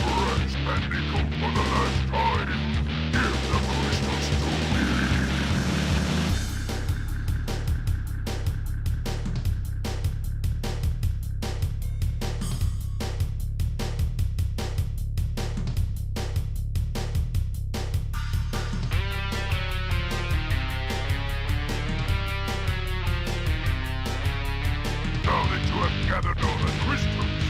Crash Bandicoot for the last time. Give the crystals to me. Now that you have gathered all the crystals,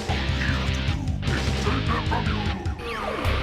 all we have to do is take them from you.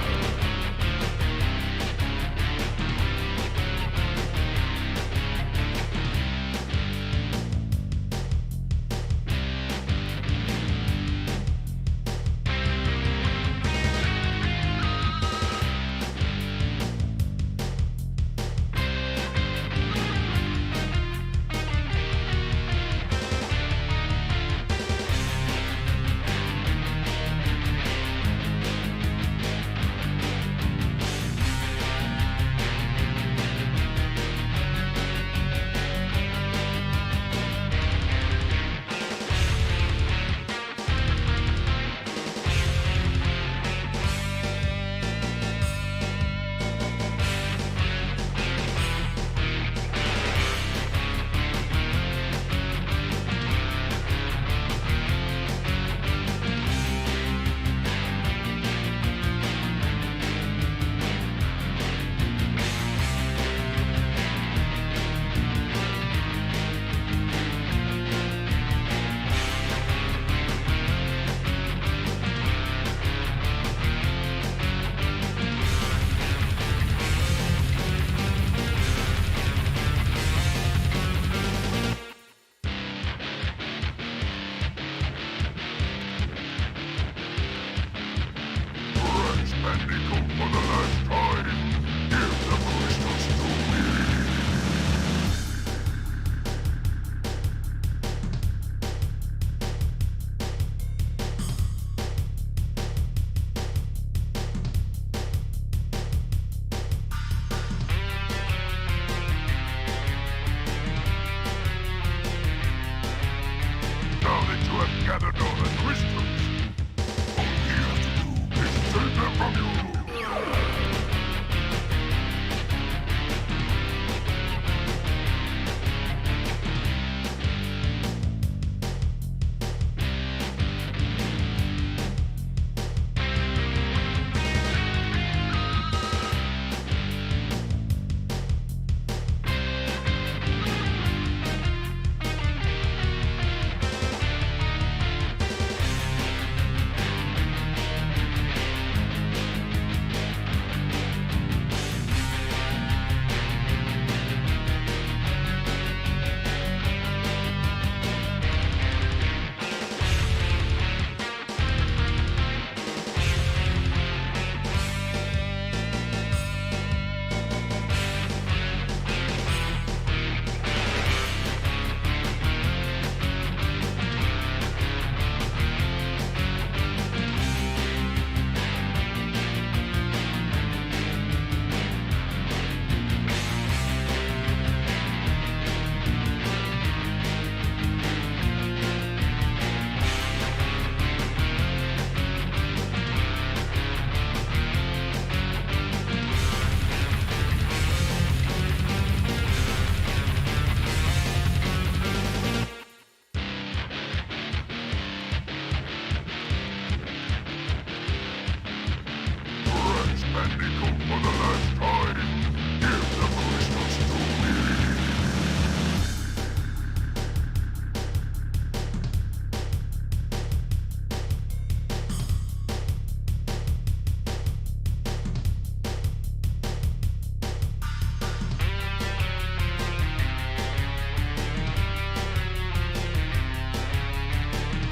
Bandicoot for the last time. Give the crystals to me. Now that you have gathered all the crystals, all we have to do is take them from you. Crash Bandicoot for the last time. Give the crystals to me.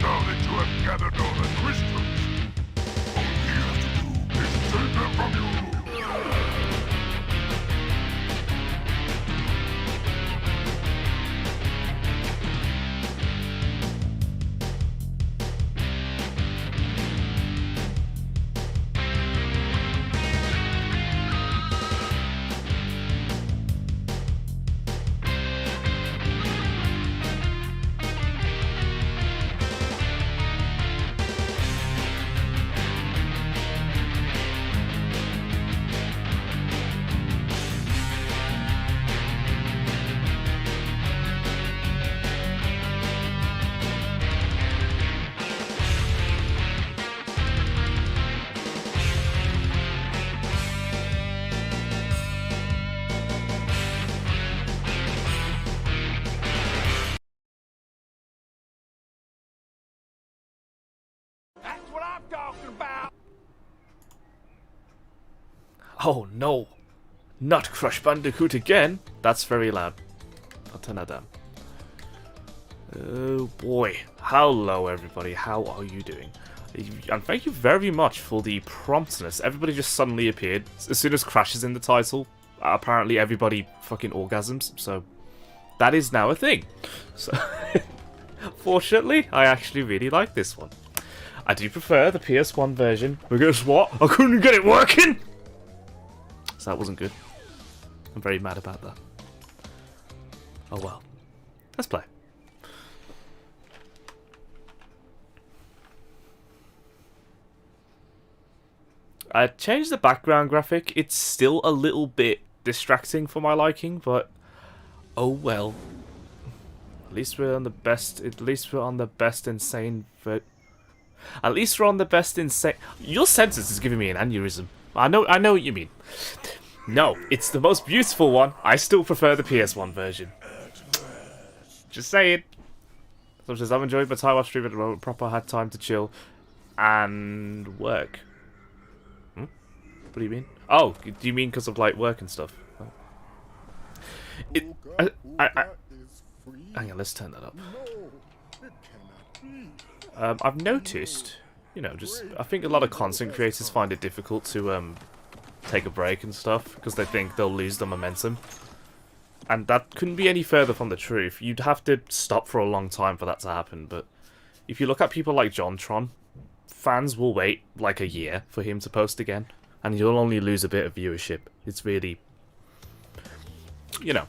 Now that you have gathered all the crystals, all we have to do is take them from you. That's what I'm talking about! Oh no, not Crash Bandicoot again. That's very loud. I'll turn that down. Oh boy. Hello everybody, how are you doing? And thank you very much for the promptness. Everybody just suddenly appeared. As soon as Crash is in the title, apparently everybody fucking orgasms, so that is now a thing. So, fortunately, I actually really like this one. I do prefer the PS1 version, but guess what? I couldn't get it working! So that wasn't good. I'm very mad about that. Oh well. Let's play. I changed the background graphic. It's still a little bit distracting for my liking, but oh well. At least we're on the best. At least we're on the best insane. At least we're on the best insane. Your sentence is giving me an aneurysm. I know what you mean. No, it's the most beautiful one. I still prefer the PS1 version. Just saying. Such as I've enjoyed my time off stream at the moment. Proper had time to chill and work. What do you mean? Oh, do you mean because of like work and stuff? Oh. Hang on, let's turn that up. I've noticed you know, just I think a lot of content creators find it difficult to take a break and stuff because they think they'll lose the momentum. And that couldn't be any further from the truth. You'd have to stop for a long time for that to happen. But if you look at people like JonTron, fans will wait like a year for him to post again. And you'll only lose a bit of viewership. It's really, you know,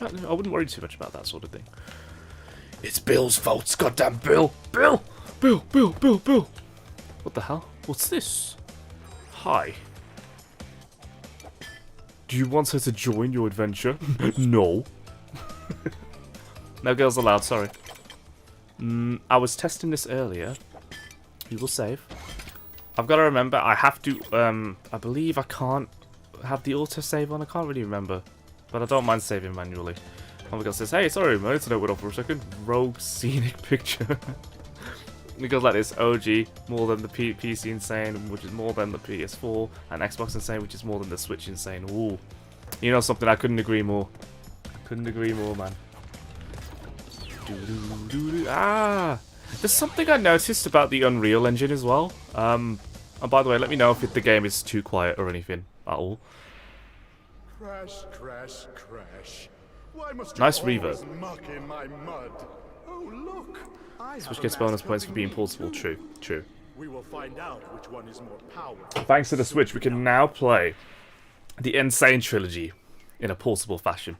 I wouldn't worry too much about that sort of thing. It's Bill's fault, goddamn Bill! Bill! Bill! Bill! Bill! Bill! What the hell? What's this? Hi. Do you want her to join your adventure? No. No girls allowed, sorry. I was testing this earlier. We will save. I've got to remember, I have to, I believe I can't have the autosave on. I can't really remember. But I don't mind saving manually. Oh my god, says, hey, sorry, my internet went off for a second. Rogue scenic picture. It goes like this: OG, more than the PC Insane, which is more than the PS4, and Xbox Insane, which is more than the Switch Insane. Ooh. You know something, I couldn't agree more. Couldn't agree more, man. Ah! There's something I noticed about the Unreal Engine as well. And by the way, let me know if the game is too quiet or anything at all. Crash, crash, crash. Why must Nice you reverb. always muck in my mud? Oh, look. Switch gets bonus points for being portable. True, true. We will find out which one is more powerful. Thanks to the Switch, we can now play the Insane trilogy in a portable fashion.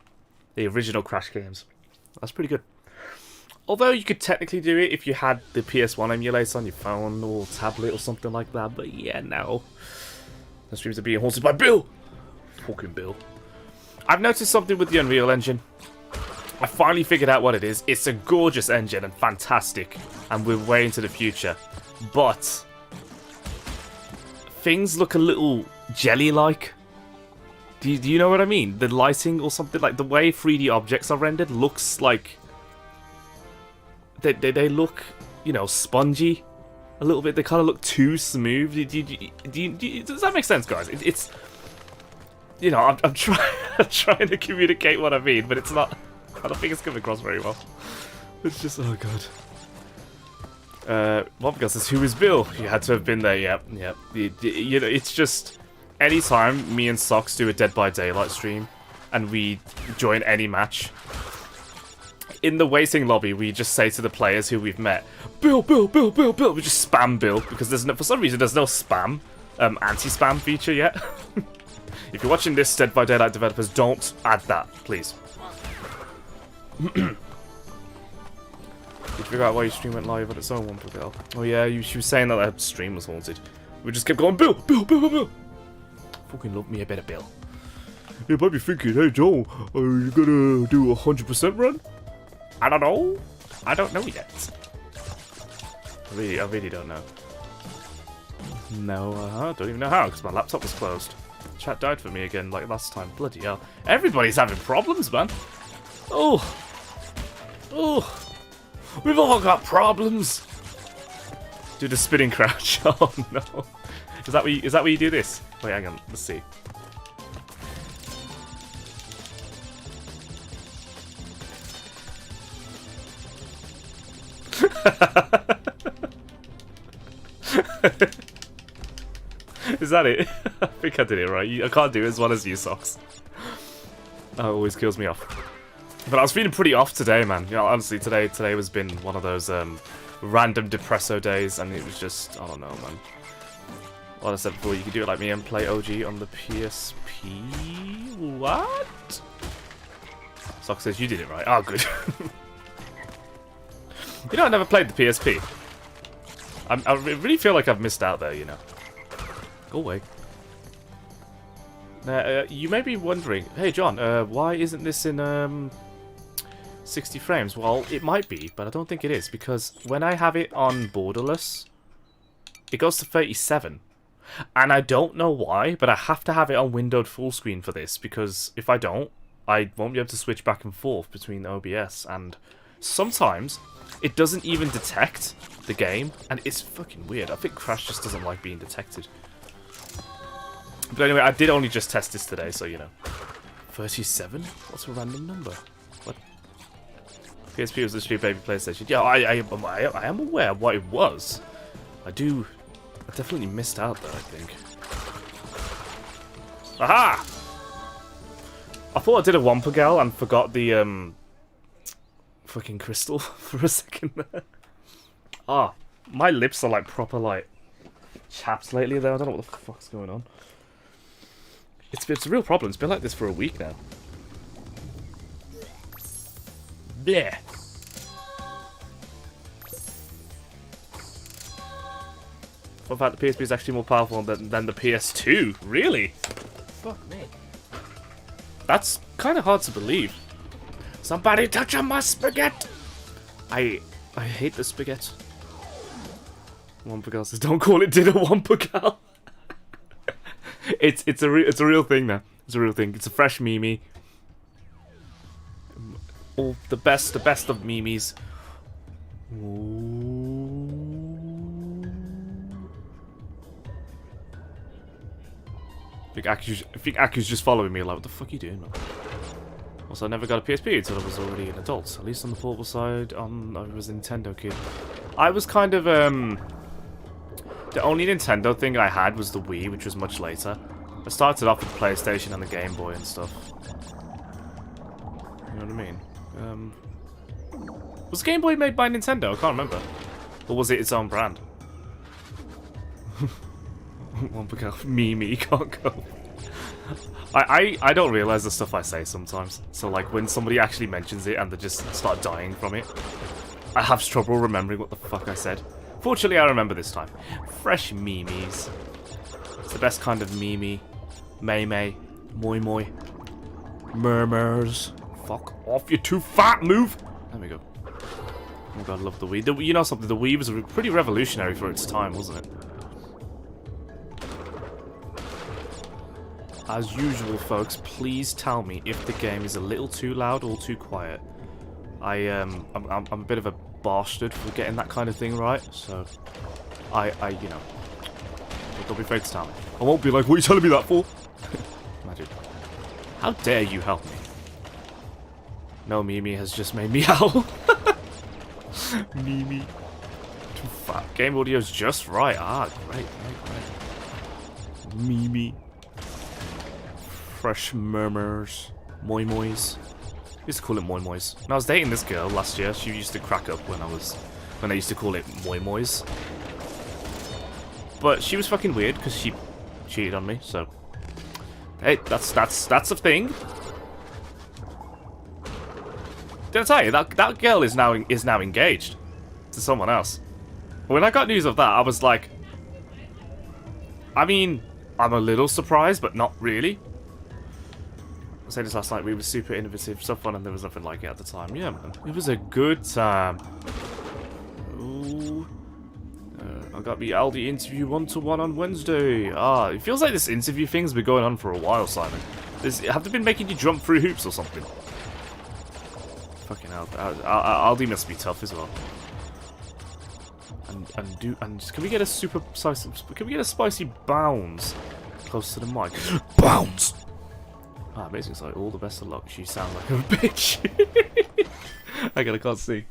The original Crash games. That's pretty good. Although you could technically do it if you had the PS1 emulator on your phone or tablet or something like that. But yeah, no. The streams are being haunted by Bill. Fucking Bill. I've noticed something with the Unreal Engine. I finally figured out what it is. It's a gorgeous engine and fantastic. And we're way into the future. But things look a little jelly-like. Do you know what I mean? The lighting or something, like the way 3D objects are rendered looks like... They look, you know, spongy a little bit. They kind of look too smooth. Does that make sense, guys? It's you know, I'm trying to communicate what I mean, but it's not... I don't think it's coming across very well. It's just, oh god. Mobgas says, who is Bill? You had to have been there, yep. You know, it's just... Anytime me and Socks do a Dead by Daylight stream, and we join any match, in the waiting lobby, we just say to the players who we've met, Bill, Bill, Bill, Bill, Bill. We just spam Bill, because there's no, for some reason there's no spam, anti-spam feature yet. If you're watching this, Dead by Daylight developers, don't add that, please. Did you figure out why your stream went live on its own, one girl? Oh yeah, she was saying that her stream was haunted. We just kept going, Bill, Bill, Bill, Bill, Bill. Fucking love me a bit of Bill. You might be thinking, hey Joel, are you gonna do a 100% run? I don't know. I don't know yet. I really don't know. No, don't even know how, because my laptop was closed. Chat died for me again, like last time. Bloody hell. Everybody's having problems, man. Oh. We've all got problems. Do the spinning crouch. Oh no. Is that where you do this? Wait, hang on. Let's see. Is that it? I think I did it right. I can't do it as well as you, Socks. That always kills me off. But I was feeling pretty off today, man. You know, honestly, today has been one of those random depresso days, and it was just, I don't know, man. Like I said before, you could do it like me and play OG on the PSP. What? Socks says you did it right. Oh, good. You know, I never played the PSP. I really feel like I've missed out there, you know. Go away. Now, you may be wondering, hey John, why isn't this in 60 frames? Well, it might be, but I don't think it is, because when I have it on borderless, it goes to 37. And I don't know why, but I have to have it on windowed full screen for this, because if I don't, I won't be able to switch back and forth between OBS, and sometimes it doesn't even detect the game, and it's fucking weird. I think Crash just doesn't like being detected. But anyway, I did only just test this today, so you know. 37? What's a random number? What? PSP was literally a baby PlayStation. Yeah, I am aware of what it was. I do definitely missed out there, I think. Aha! I thought I did a Wampa Gal and forgot the, fucking crystal for a second there. Ah, my lips are, like, proper, like, chapped lately there. I don't know what the fuck's going on. It's a real problem. It's been like this for a week now. Yeah. What fact the PSP is actually more powerful than the PS2? Really? Fuck me. That's kind of hard to believe. Somebody touch on my spaghetti! I hate the spaghetti. Wampa Gal says, don't call it dinner, Wampa Gal. It's a real thing now. It's a real thing. It's a fresh meme. All the best of memes. I think Aku's just following me. Like, what the fuck are you doing, man? Also, I never got a PSP until I was already an adult. At least on the portable side, I was a Nintendo kid. I was kind of the only Nintendo thing I had was the Wii, which was much later. I started off with the PlayStation and the Game Boy and stuff. You know what I mean? Was Game Boy made by Nintendo? I can't remember. Or was it its own brand? Wampa Gal, me can't go. I don't realise the stuff I say sometimes. So like when somebody actually mentions it and they just start dying from it, I have trouble remembering what the fuck I said. Fortunately, I remember this time. Fresh memes. It's the best kind of meme. May, moi moi, murmurs. Fuck off, you're too fat, move! There we go. Oh god, I love the Wii. You know something, the Wii was pretty revolutionary for its time, wasn't it? As usual, folks, please tell me if the game is a little too loud or too quiet. I'm a bit of a bastard for getting that kind of thing right, so you know, don't be afraid to tell me. I won't be like, what are you telling me that for? Imagine. How dare you help me? No, Mimi has just made me howl. Mimi. Too fat. Game audio's just right. Ah, great. Mimi. Fresh murmurs. Moi mois. I used to call it moi mois. When I was dating this girl last year, she used to crack up when I used to call it moi mois. But she was fucking weird because she cheated on me, so hey, that's a thing. Did I tell you that girl is now engaged to someone else? When I got news of that, I was like, I mean, I'm a little surprised, but not really. I said this last night, we were super innovative, so fun, and there was nothing like it at the time. Yeah, man. It was a good time. Ooh. I got the Aldi interview 1-to-1 on Wednesday. Ah, it feels like this interview thing's been going on for a while, Simon. Have they been making you jump through hoops or something? Fucking hell. Aldi must be tough as well. And can we get a spicy bounce close to the mic? Bounce! Ah, amazing. So all the best of luck. You sound like a bitch. I can't see.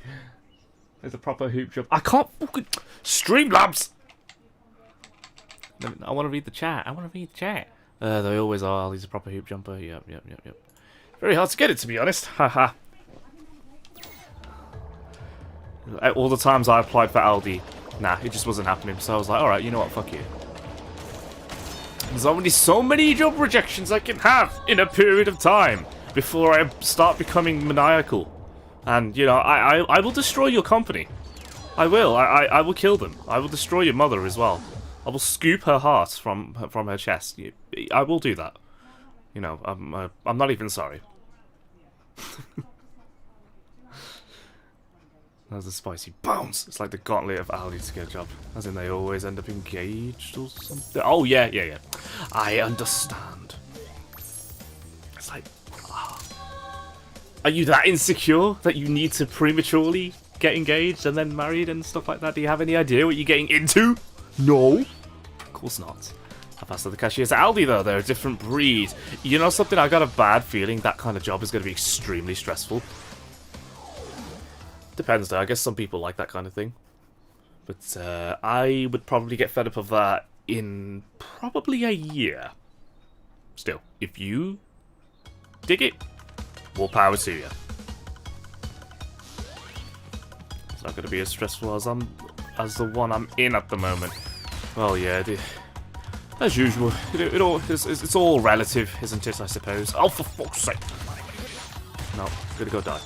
There's a proper hoop jump. I can't fucking Streamlabs. I want to read the chat. They always are. He's a proper hoop jumper. Yep. Very hard to get it, to be honest. Haha. All the times I applied for Aldi, nah, it just wasn't happening. So I was like, alright, you know what, fuck you. There's only so many job rejections I can have in a period of time before I start becoming maniacal. And, you know, I will destroy your company. I will. I will kill them. I will destroy your mother as well. I will scoop her heart from her chest. I will do that. You know, I'm not even sorry. That was a spicy bounce. It's like the gauntlet of Aldi to get a job. As in they always end up engaged or something. Oh, yeah. I understand. It's like, are you that insecure that you need to prematurely get engaged and then married and stuff like that? Do you have any idea what you're getting into? No. Of course not. How fast are the cashiers at Aldi, though? They're a different breed. You know something? I got a bad feeling that kind of job is going to be extremely stressful. Depends, though. I guess some people like that kind of thing. But I would probably get fed up of that in probably a year. Still, if you dig it, more power to you. It's not going to be as stressful as the one I'm in at the moment. Well, yeah, as usual, it's all relative, isn't it? I suppose. Oh, for fuck's sake! No, I'm gonna go die.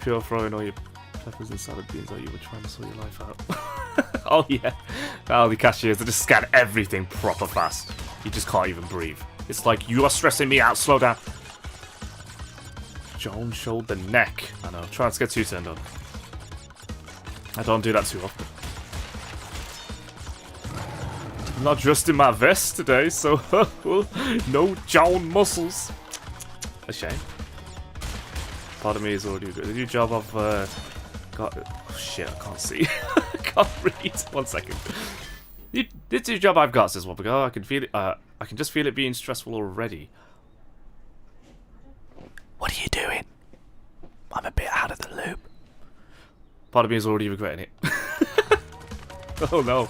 Pure throwing all your peppers and salad beans out, you were trying to sort your life out. Oh yeah, oh the cashiers, they just scan everything proper fast. You just can't even breathe. It's like, you are stressing me out, slow down. Joan showed the neck. I know, trying to get 2 turned on. I don't do that too often. I'm not dressed in my vest today, so no Joan muscles. A shame. Part of me is already good. The new job I've got. Oh shit, I can't see. I can't read. 1 second. This new job I've got, says Wabago. I can feel it. I can just feel it being stressful already. What are you doing? I'm a bit out of the loop. Part of me is already regretting it. Oh no.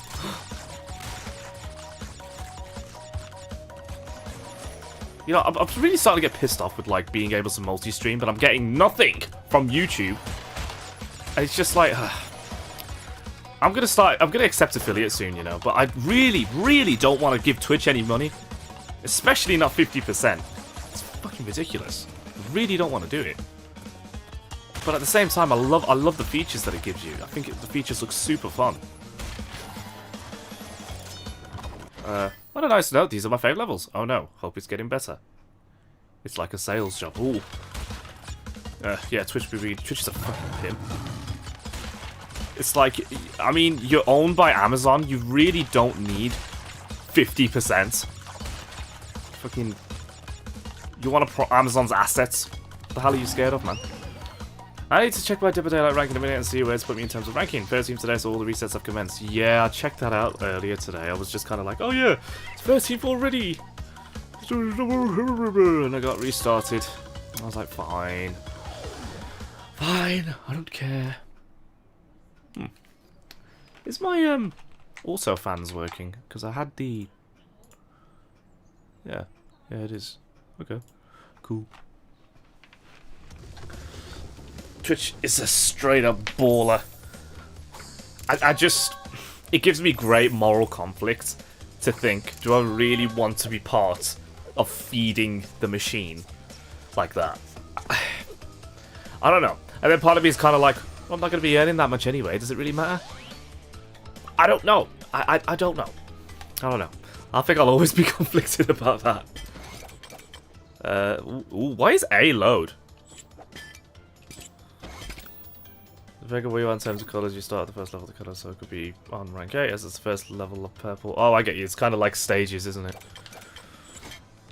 You know, I'm really starting to get pissed off with, like, being able to multi-stream, but I'm getting nothing from YouTube. And it's just like, I'm gonna accept affiliate soon, you know, but I really, really don't want to give Twitch any money. Especially not 50%. It's fucking ridiculous. I really don't want to do it. But at the same time, I love the features that it gives you. I think the features look super fun. What a nice note. These are my favourite levels. Oh no. Hope it's getting better. It's like a sales job. Ooh. Yeah, Twitch is a fucking pimp. It's like, I mean, you're owned by Amazon. You really don't need 50%. Fucking... You want to Amazon's assets. What the hell are you scared of, man? I need to check my Dipper Daylight rank in a minute and see where it's put me in terms of ranking. First team today, so all the resets have commenced. Yeah, I checked that out earlier today. I was just kind of like, oh yeah, it's first team already. And I got restarted. I was like, fine. Fine, I don't care. Is my auto fans working? Because I had the... Yeah, it is. Okay, cool. Twitch is a straight up baller. I just... It gives me great moral conflict to think, do I really want to be part of feeding the machine like that? I don't know. And then part of me is kind of like, well, I'm not going to be earning that much anyway. Does it really matter? I don't know. I don't know. I don't know. I think I'll always be conflicted about that. Ooh, why is A load? The bigger we are in terms of colours, you start at the first level of the colour, so it could be on rank 8 as it's the first level of purple. Oh, I get you. It's kind of like stages, isn't it?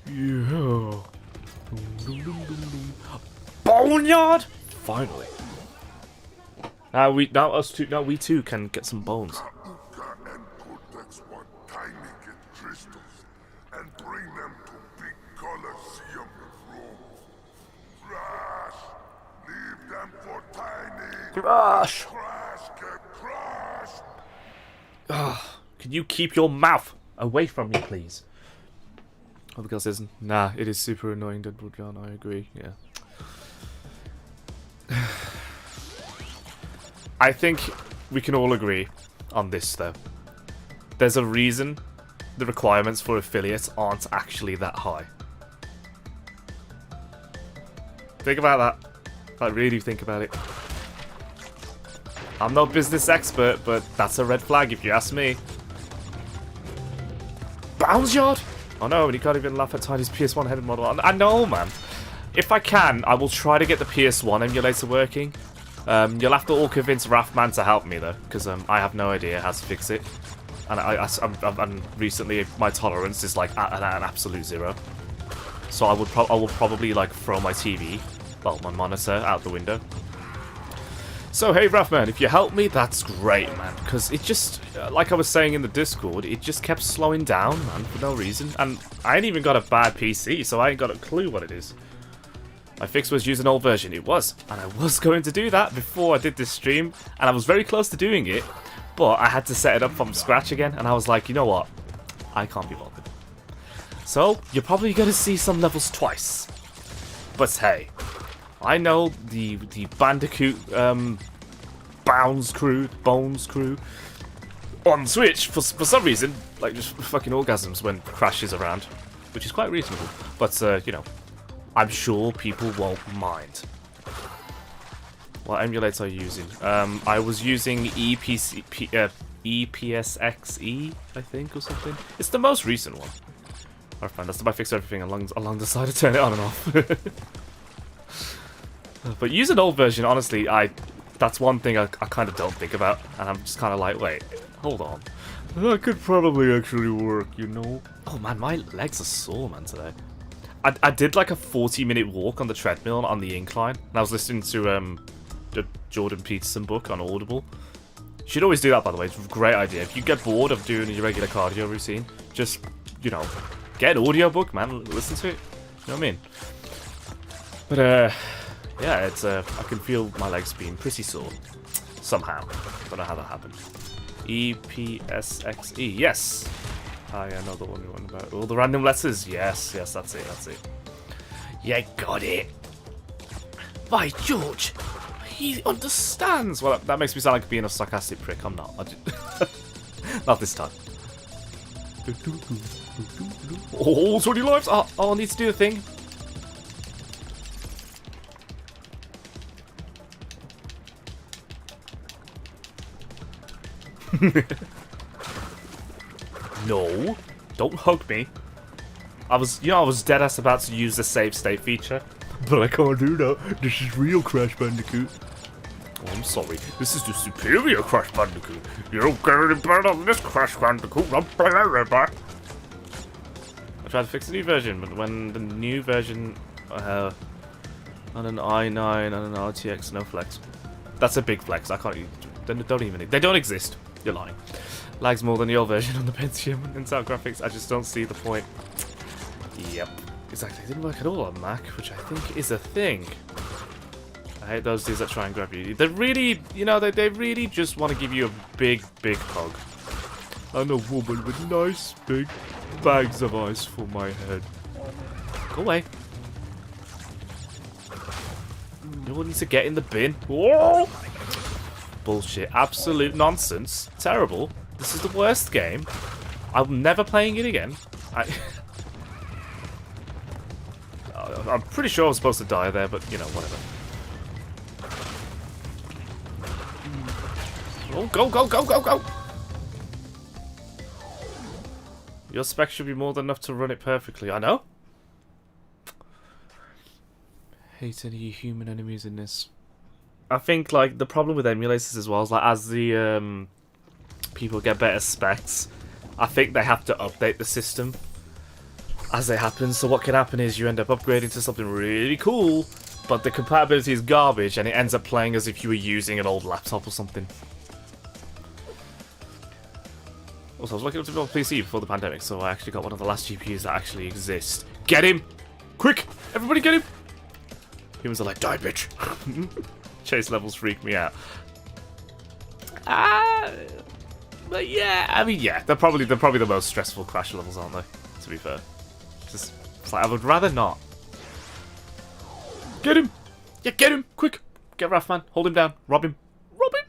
Yeah. Boneyard! Finally. Now we too can get some bones. Uka and Cortex want tiny get crystals and bring them to big Colosseum room. Crash! Leave them for tiny. Crash! Crash get crushed! Can you keep your mouth away from me, please? Oh, the girl says, nah, it is super annoying, Deadpool John, I agree, yeah. I think we can all agree on this, though. There's a reason the requirements for affiliates aren't actually that high. Think about that. Like, really think about it. I'm no business expert, but that's a red flag if you ask me. Bounce yard? Oh no, and you can't even laugh at Tiny's PS1 headed model. I know, man. If I can, I will try to get the PS1 emulator working. You'll have to all convince Rathman to help me, though, because I have no idea how to fix it. And I'm recently, my tolerance is like at an absolute 0. So I will probably like throw my TV, well, my monitor out the window. So hey Rathman, if you help me, that's great, man. Because it just, like I was saying in the Discord, it just kept slowing down, man, for no reason. And I ain't even got a bad PC, so I ain't got a clue what it is. My fix was use an old version. It was. And I was going to do that before I did this stream. And I was very close to doing it. But I had to set it up from scratch again. And I was like, you know what? I can't be bothered. So, you're probably going to see some levels twice. But hey, I know the Bandicoot Bones crew on Switch for some reason, like just fucking orgasms when Crash is around, which is quite reasonable. But you know, I'm sure people won't mind. What emulator are you using? I was using EPSXE, I think, or something. It's the most recent one. Alright, fine. That's the I fix everything along the side to turn it on and off. But use an old version, honestly, that's one thing I kind of don't think about, and I'm just kind of like, wait, hold on. That could probably actually work, you know? Oh man, my legs are sore, man, today. I did like a 40-minute walk on the treadmill on the incline, and I was listening to the Jordan Peterson book on Audible. You should always do that, by the way. It's a great idea. If you get bored of doing your regular cardio routine, just, you know, get an audiobook, man. Listen to it. You know what I mean? But, yeah, it's, I can feel my legs being pretty sore. Somehow. Don't know how that happened. EPSXE. Yes! I know the one you want about. All the random letters. Yes, that's it. Yeah, got it. By George! He understands! Well, that makes me sound like being a sarcastic prick. I'm not. Not this time. Oh, 20 lives! Oh, I need to do the thing. No, don't hug me. I was dead ass about to use the save state feature, but I can't do that. This is real Crash Bandicoot. Oh, I'm sorry. This is the superior Crash Bandicoot. You don't get any better than this Crash Bandicoot. I tried to fix the new version, but when the new version on an i9 and an RTX, no flex. That's a big flex. I can't even. They don't exist. You're lying. Lags more than the old version on the Pentium and Intel graphics. I just don't see the point. Yep. Exactly. It didn't work at all on Mac, which I think is a thing. I hate those dudes that try and grab you. They really, you know, they really just want to give you a big hug. And a woman with nice big bags of ice for my head. Go away. You all need to get in the bin. Whoa! Bullshit. Absolute nonsense. Terrible. This is the worst game. I'm never playing it again. I'm pretty sure I was supposed to die there, but, you know, whatever. Oh, go! Your spec should be more than enough to run it perfectly. I know. Hate any human enemies in this. I think, like, the problem with emulators as well is, like, as the people get better specs, I think they have to update the system as they happen. So what can happen is you end up upgrading to something really cool, but the compatibility is garbage, and it ends up playing as if you were using an old laptop or something. Also, I was looking up to build a PC before the pandemic, so I actually got one of the last GPUs that actually exist. Get him! Quick! Everybody get him! Humans are like, die, bitch! Chase levels freak me out. But yeah, I mean, yeah, they're probably the most stressful Crash levels, aren't they? To be fair, just it's like I would rather not. Get him! Yeah, get him! Quick! Get Raph, man. Hold him down. Rob him. Rob him!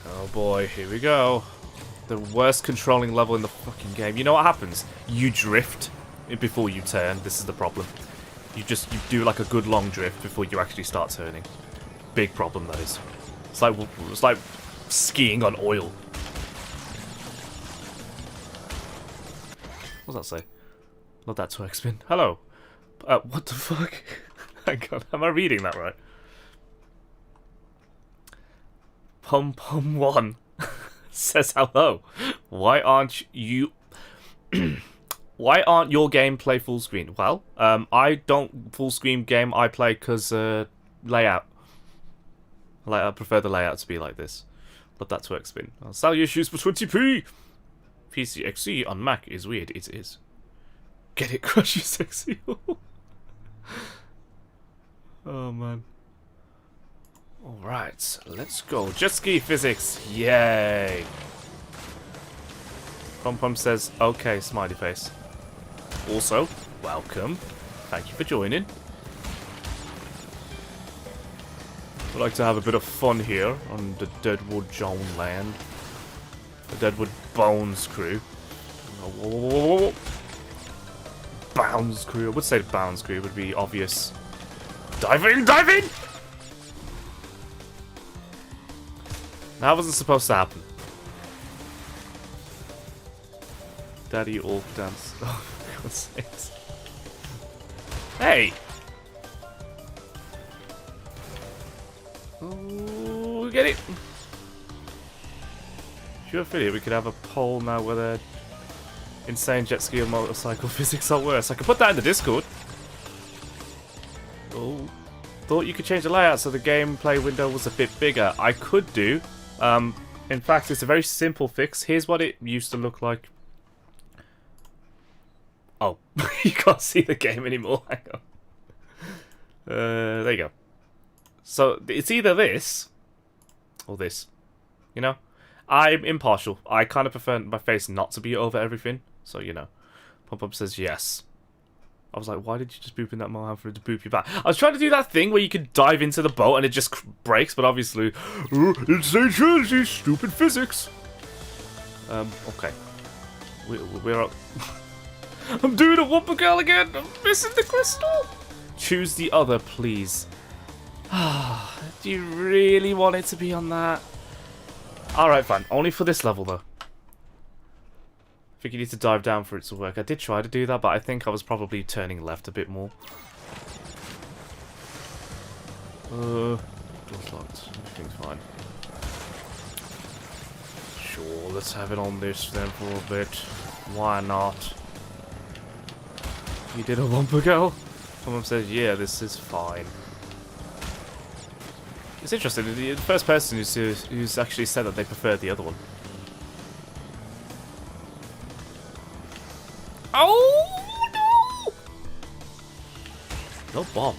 Oh boy, here we go. The worst controlling level in the fucking game. You know what happens? You drift before you turn. This is the problem. You do like a good long drift before you actually start turning. Big problem, that is. It's like skiing on oil. What's that say? Not that twerk spin. Hello. What the fuck? Hang on, am I reading that right? Pum Pum 1 says hello. Why aren't you... Why aren't your gameplay full screen? Well, I don't full screen game. I play because layout. Like, I prefer the layout to be like this. Let that twerk spin. I'll sell you shoes for 20p! PCXC on Mac is weird. It is. Get it, Crash, you sexy. Oh, man. Alright, let's go. Jet ski physics. Yay. Pom Pom says, okay, smiley face. Also, welcome. Thank you for joining. I'd like to have a bit of fun here on the Deadwood Joan land. The Deadwood Bones crew. Whoa. Bounds crew. I would say the Bounds crew would be obvious. Dive in! Dive in! That wasn't supposed to happen. Daddy Orc dance. Oh, for God's sakes. Hey! Ooh, get it! Sure, Philly, we could have a poll now whether insane jet ski or motorcycle physics are worse. I could put that in the Discord. Oh, thought you could change the layout so the gameplay window was a bit bigger. I could do. In fact, it's a very simple fix. Here's what it used to look like. Oh, you can't see the game anymore. Hang on. There you go. So, it's either this or this. You know? I'm impartial. I kind of prefer my face not to be over everything. So, you know. Pump Up says yes. I was like, why did you just boop in that mile for it to boop you back? I was trying to do that thing where you could dive into the boat and it just breaks, but obviously, insane trilogy, stupid physics. Okay. We're up. I'm doing a Whopper Girl again. I'm missing the crystal. Choose the other, please. Do you really want it to be on that? Alright, fine. Only for this level, though. I think you need to dive down for it to work. I did try to do that, but I think I was probably turning left a bit more. Door's locked. Everything's fine. Sure, let's have it on this then for a bit. Why not? You did a Whopper Girl? Someone says, yeah, this is fine. It's interesting, the first person who's actually said that they preferred the other one. Oh, no! No bomb.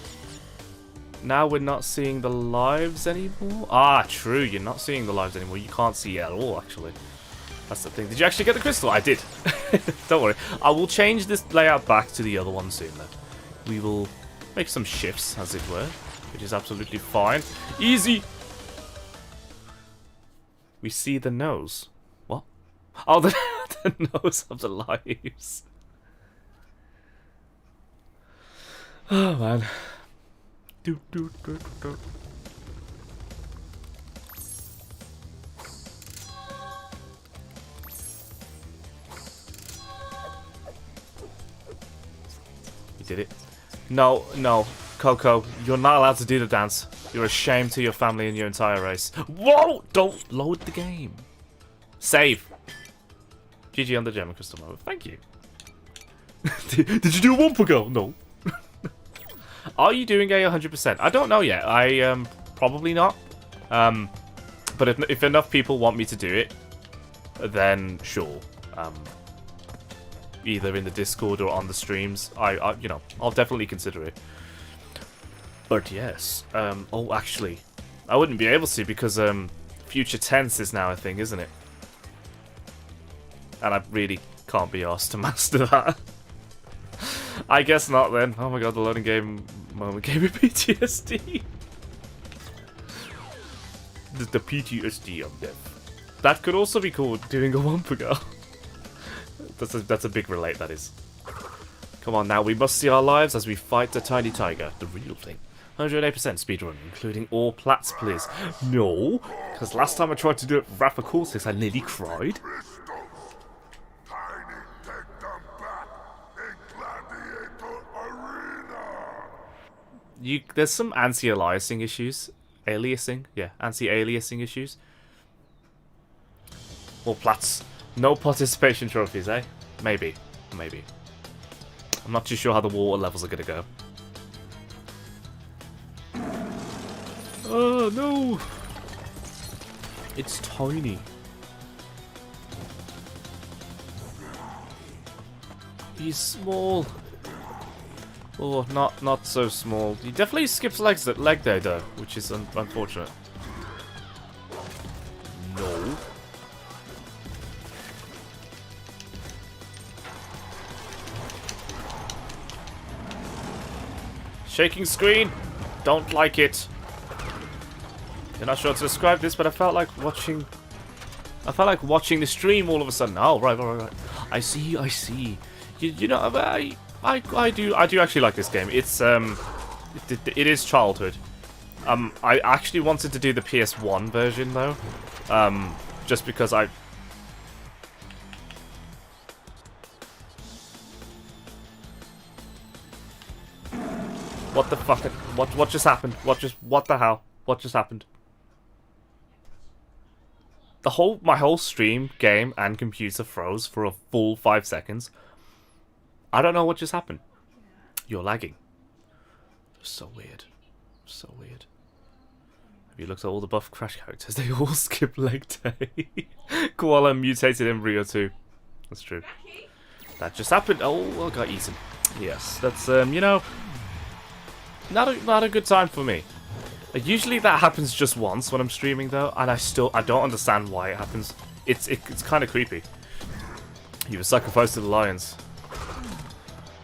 Now we're not seeing the lives anymore? Ah, true, you're not seeing the lives anymore. You can't see it at all, actually. That's the thing. Did you actually get the crystal? I did. Don't worry. I will change this layout back to the other one soon, though. We will make some shifts, as it were. Which is absolutely fine. Easy! We see the nose. What? Oh, the nose of the lives. Oh, man. You did it. No, no. Coco, you're not allowed to do the dance. You're a shame to your family and your entire race. Whoa! Don't load the game. Save. GG on the German crystal mode. Thank you. Did you do a Whopper Girl? No. Are you doing a 100%? I don't know yet. I probably not. But if enough people want me to do it, then sure. Either in the Discord or on the streams, I you know, I'll definitely consider it. But yes, oh actually, I wouldn't be able to because future tense is now a thing, isn't it? And I really can't be asked to master that. I guess not then. Oh my god, the loading game moment gave me PTSD. The PTSD of death. That could also be called doing a Whopper Girl. That's a big relate, that is. Come on now, we must see our lives as we fight the tiny tiger, the real thing. 108% speedrun, including all plats, please. No, because last time I tried to do it with Rafa Cortex, I nearly cried. Tiny, take them back in Gladiator Arena. There's some anti-aliasing issues. Aliasing? Yeah, anti-aliasing issues. All plats. No participation trophies, eh? Maybe. Maybe. I'm not too sure how the water levels are going to go. Oh, no! It's tiny. He's small. Oh, not so small. He definitely skips leg day though, which is unfortunate. No. Shaking screen. Don't like it. You're not sure how to describe this, but I felt like watching the stream all of a sudden. Oh, right. I see. You know, I do actually like this game. It's it is childhood. I actually wanted to do the PS1 version though, just because I. What the fuck? What just happened? What the hell? What just happened? My whole stream, game, and computer froze for a full 5 seconds. I don't know what just happened. You're lagging. So weird. So weird. Have you looked at all the buff Crash characters? They all skip leg day. Koala mutated embryo too. That's true. That just happened. Oh, I got eaten. Yes, that's you know, not a good time for me. Usually that happens just once when I'm streaming though, and I don't understand why it happens. It's kind of creepy. You were sacrificed to the lions.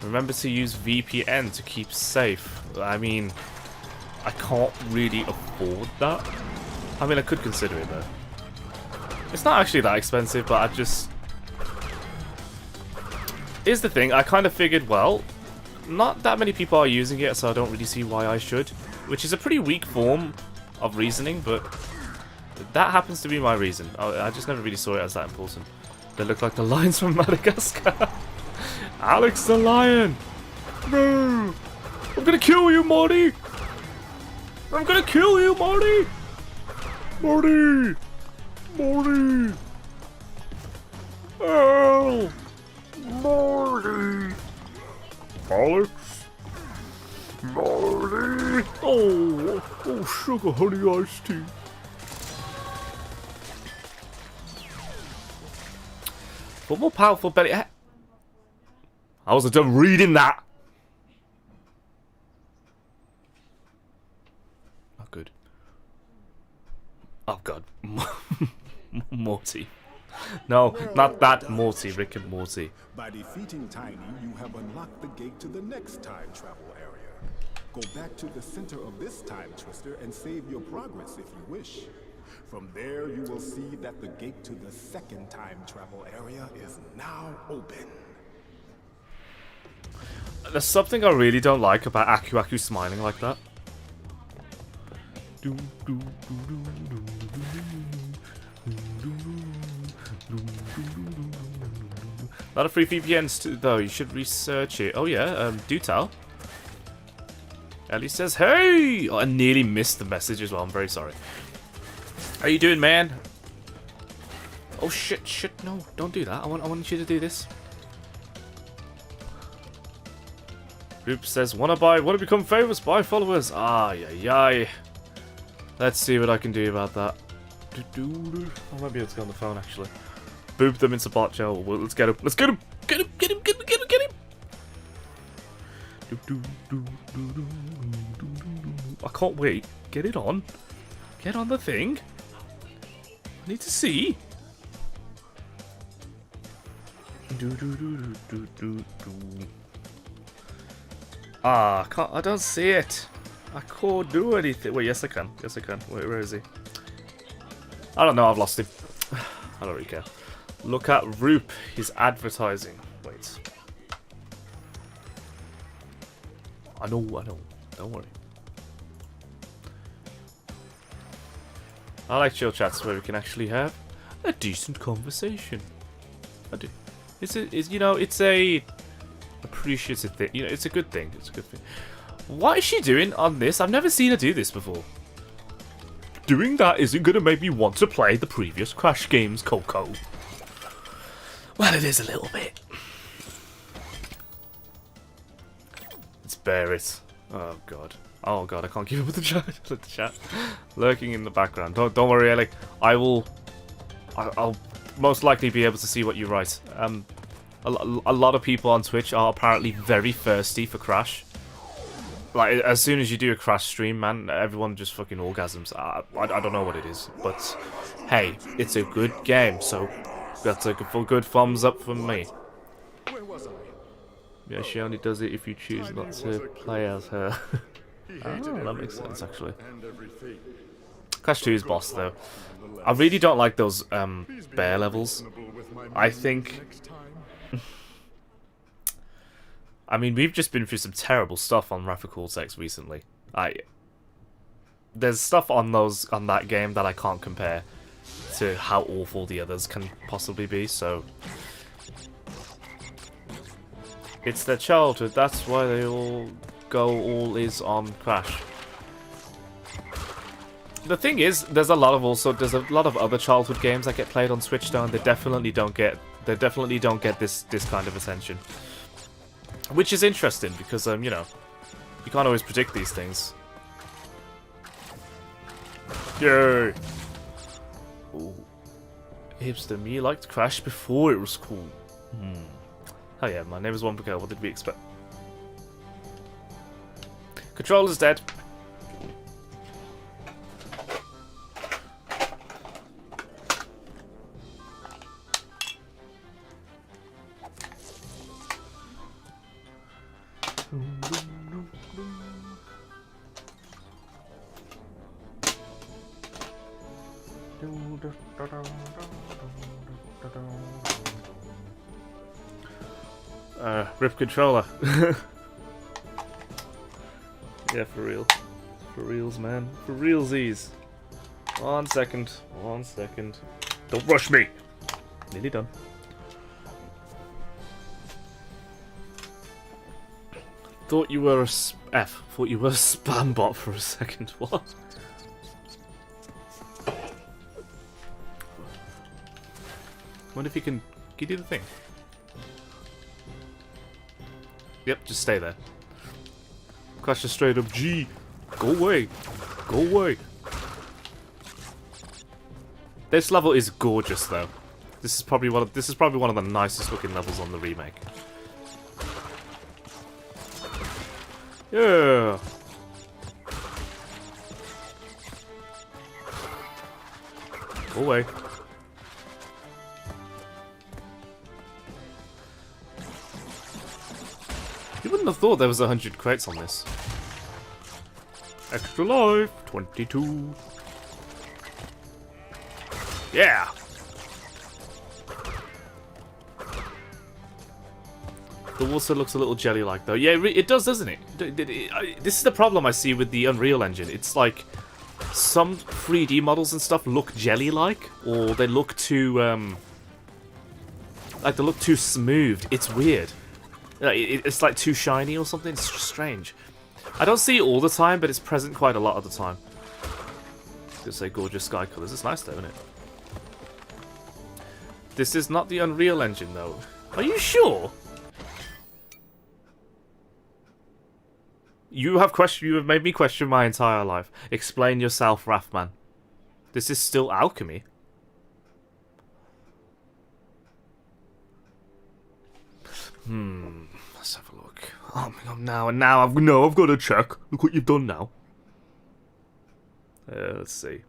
Remember to use VPN to keep safe. I mean, I can't really afford that. I mean, I could consider it though. It's not actually that expensive, but I just... Here's the thing, I kind of figured, well, not that many people are using it, so I don't really see why I should. Which is a pretty weak form of reasoning, but that happens to be my reason. I just never really saw it as that important. They look like the lions from Madagascar. Alex the lion! No! I'm gonna kill you, Marty! I'm gonna kill you, Marty! Marty! Marty! Oh! Marty! Alex? Marty! Oh, sugar honey iced tea. For more powerful belly... I wasn't done reading that. Not good. Oh god. Morty. No, not that Morty, Rick and Morty. By defeating Tiny, you have unlocked the gate to the next time travel area. Go back to the center of this time twister and save your progress if you wish. From there, you will see that the gate to the second time travel area is now open. There's something I really don't like about Aku Aku smiling like that. Not a free VPN though, you should research it. Oh yeah, do tell. Ellie says, hey! Oh, I nearly missed the message as well, I'm very sorry. How you doing, man? Oh shit, no, don't do that. I want you to do this. Group says, wanna become famous, buy followers. Ay. Let's see what I can do about that. I might be able to go on the phone actually. Boop them into bot jail. Well, let's get him. Let's get him. Get him. I can't wait. Get it on. Get on the thing. I need to see. I don't see it. I can't do anything. Wait, yes I can. Wait, where is he? I don't know, I've lost him. I don't really care. Look at Roop. He's advertising. Wait. I know. Don't worry. I like chill chats where we can actually have a decent conversation. I do. It's a appreciative thing. You know, it's a good thing. What is she doing on this? I've never seen her do this before. Doing that isn't going to make me want to play the previous Crash games, Coco. Well, it is a little bit. Let's bear it. Oh god. Oh god, I can't keep up with the chat. With the chat lurking in the background. Don't worry, Ellie. I'll most likely be able to see what you write. A lot of people on Twitch are apparently very thirsty for Crash. Like, as soon as you do a Crash stream, man, everyone just fucking orgasms. I don't know what it is, but hey, it's a good game, so that's a good thumbs up from me. Where was I? Yeah, she only does it if you choose not to play as her. Oh, that makes sense, actually. Crash 2's boss, though. I really don't like those bear levels. I think... I mean, we've just been through some terrible stuff on Rapid Cortex recently. There's stuff on that game that I can't compare to how awful the others can possibly be, so... It's their childhood, that's why they all is on Crash. The thing is, there's a lot of other childhood games that get played on Switch though, and they definitely don't get this kind of attention. Which is interesting because you know, you can't always predict these things. Yay! Ooh. Hipster me liked Crash before it was cool. Oh yeah, my name is Wampico, what did we expect? Controller's dead. Rip controller. Yeah, for real. For reals, man. For realsies. 1 second. 1 second. Don't rush me! Nearly done. Thought you were a Thought you were a spam bot for a second. What? Wonder if you can you do the thing? Yep, just stay there. Crash a straight up G. Go away. Go away. This level is gorgeous though. This is probably one of the nicest looking levels on the remake. Yeah. Go away. You wouldn't have thought there was 100 crates on this. Extra life, 22. Yeah. The water looks a little jelly-like, though. Yeah, it does, doesn't it? This is the problem I see with the Unreal Engine. It's like some 3D models and stuff look jelly-like, or they look too like they look too smooth. It's weird. It's like too shiny or something. It's just strange. I don't see it all the time, but it's present quite a lot of the time. Just say gorgeous sky colours. It's nice though, isn't it? This is not the Unreal Engine, though. Are you sure? You have made me question my entire life. Explain yourself, Rathman. This is still alchemy. Let's have a look. Oh my god, now I've got to check. Look what you've done now. Let's see.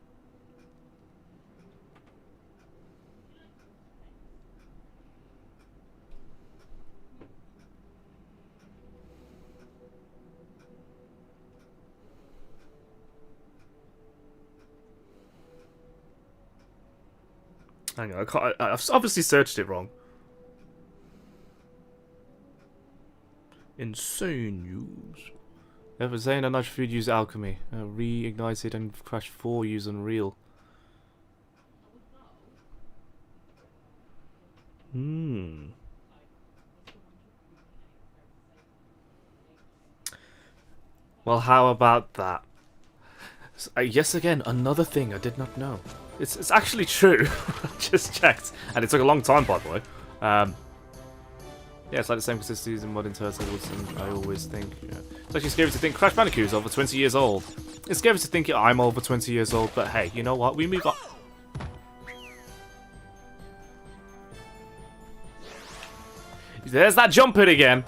Hang on, I've obviously searched it wrong. Insane news. Ever saying a nudge food use alchemy. Reignited and Crash 4 use Unreal. Well, how about that? Yes, again, another thing I did not know. It's actually true. I just checked, and it took a long time, by the way. Yeah, it's like the same consistency as in modern Turtles, and I always think... Yeah. It's actually scary to think Crash Bandicoot is over 20 years old. It's scary to think I'm over 20 years old, but hey, you know what? We move on. There's that jumping again.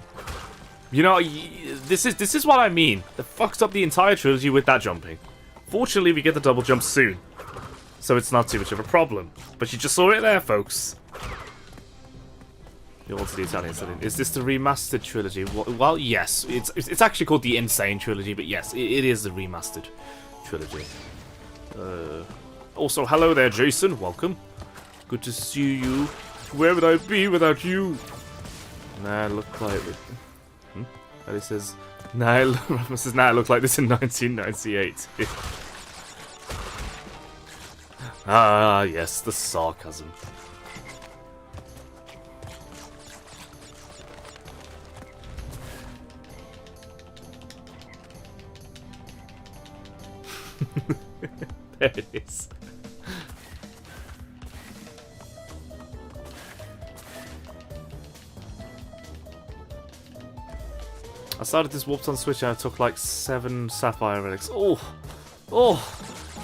You know, this is what I mean. They fucked up the entire trilogy with that jumping. Fortunately, we get the double jump soon, so it's not too much of a problem. But you just saw it there, folks. You want to the Italian setting. Is this the remastered trilogy? Well, yes. It's actually called the Insane trilogy, but yes, it is the remastered trilogy. Also, hello there, Jason. Welcome. Good to see you. Where would I be without you? Nah, look like it. And it says, Rafa says, nah, it looked like this in 1998. Ah, yes, the sarcasm. There it is. I started this warped on Switch and I took like 7 Sapphire relics. Oh,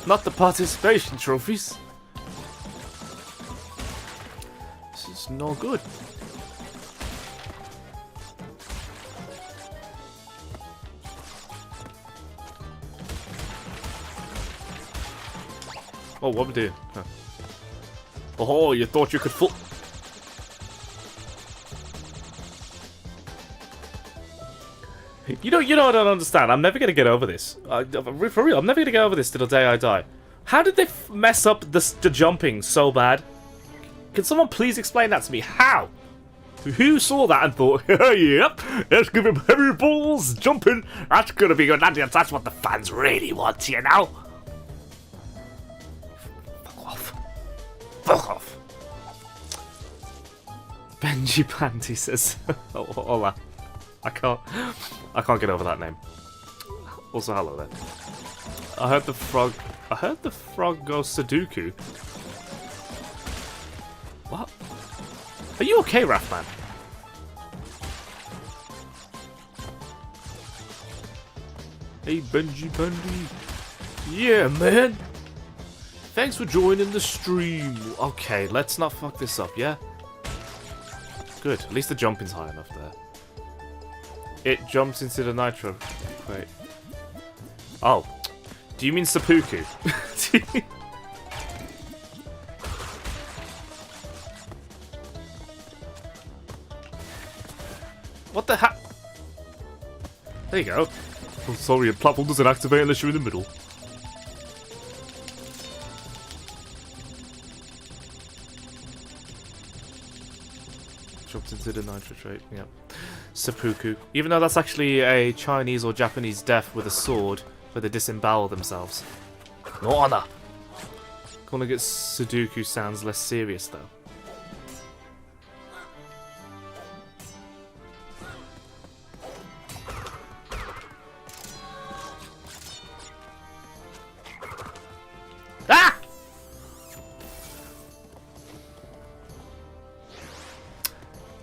not the participation trophies. This is no good. Oh, what we doing? Huh. Oh, you thought you could fool? You know what I don't understand? I'm never gonna get over this. For real, I'm never gonna get over this till the day I die. How did they mess up the jumping so bad? Can someone please explain that to me? How? Who saw that and thought, yep, let's give him heavy balls, jumping. That's gonna be good. That's what the fans really want, you know? Fuck off. Benji Panty says, oh, hola. I can't get over that name. Also, hello there. I heard the frog go Sudoku. What? Are you okay, Rathman? Hey, Benji Panty. Yeah, man. Thanks for joining the stream. Okay, let's not fuck this up, yeah? Good. At least the jumping's high enough there. It jumps into the nitro. Wait. Oh. Do you mean seppuku? What the heck? There you go. Oh, sorry, a platform doesn't activate unless you're in the middle. Jumped into the nitro trait, yep. Seppuku. Even though that's actually a Chinese or Japanese death with a sword, where they disembowel themselves. No honor! Calling it Sudoku sounds less serious, though. Ah!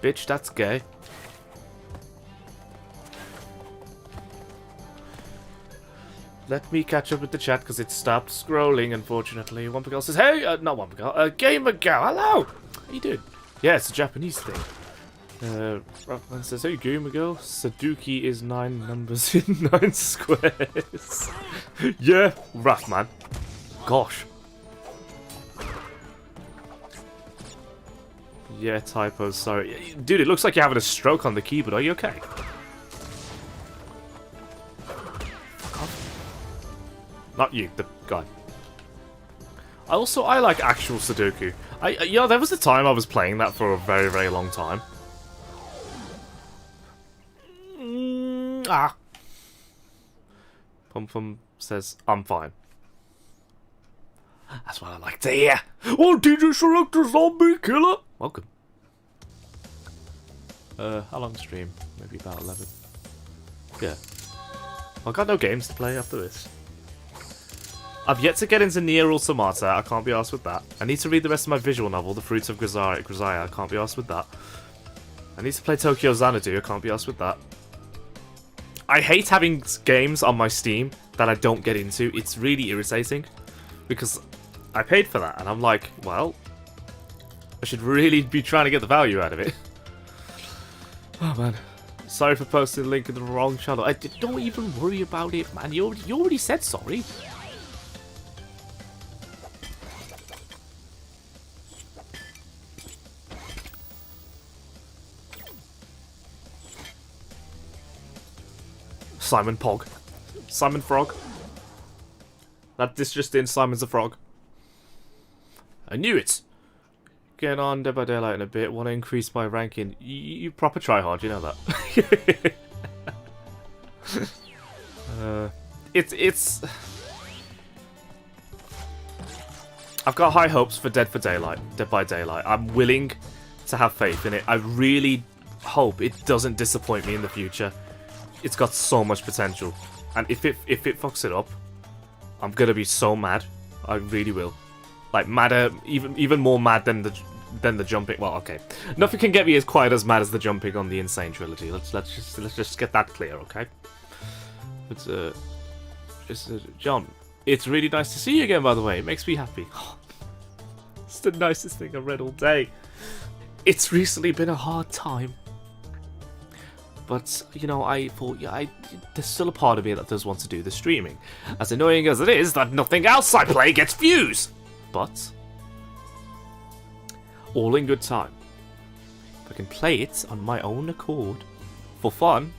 Bitch, that's gay. Let me catch up with the chat because it stopped scrolling, unfortunately. One girl says, hey, not one girl, Gamer Girl, hello! How you doing? Yeah, it's a Japanese thing. Rockman says, hey, Gamer Girl, Saduki is 9 numbers in 9 squares. Yeah, Rockman. Gosh. Yeah, typos, sorry. Dude, it looks like you're having a stroke on the keyboard. Are you okay? Not you, the guy. I like actual Sudoku. Yeah, there was a time I was playing that for a very, very long time. Pum Pum says, I'm fine. That's what I like to hear. Oh, DJ Selector Zombie Killer! Welcome. How long stream? Maybe about 11. Yeah. I've got no games to play after this. I've yet to get into Nier Automata. I can't be arsed with that. I need to read the rest of my visual novel, The Fruits of Grisaia. I can't be arsed with that. I need to play Tokyo Xanadu, I can't be arsed with that. I hate having games on my Steam that I don't get into. It's really irritating. Because I paid for that, and I'm like, well, I should really be trying to get the value out of it. Oh man. Sorry for posting the link in the wrong channel. Don't even worry about it, man. You already said sorry. Simon Pog. Simon Frog. This just in, Simon's a frog. I knew it! Getting on Dead by Daylight in a bit. Want to increase my ranking. You proper try hard, you know that. It's... I've got high hopes for Dead by Daylight. I'm willing to have faith in it. I really hope it doesn't disappoint me in the future. It's got so much potential. And if it fucks it up, I'm gonna be so mad. I really will. Like madder, even more mad than the jumping. Well, okay, nothing can get me as quite as mad as the jumping on the Insane trilogy. Let's just get that clear, okay? But John, it's really nice to see you again. By the way, it makes me happy. It's the nicest thing I've read all day. It's recently been a hard time. But, you know, I thought, yeah, there's still a part of me that does want to do the streaming. As annoying as it is that nothing else I play gets views. But, all in good time. If I can play it on my own accord, for fun,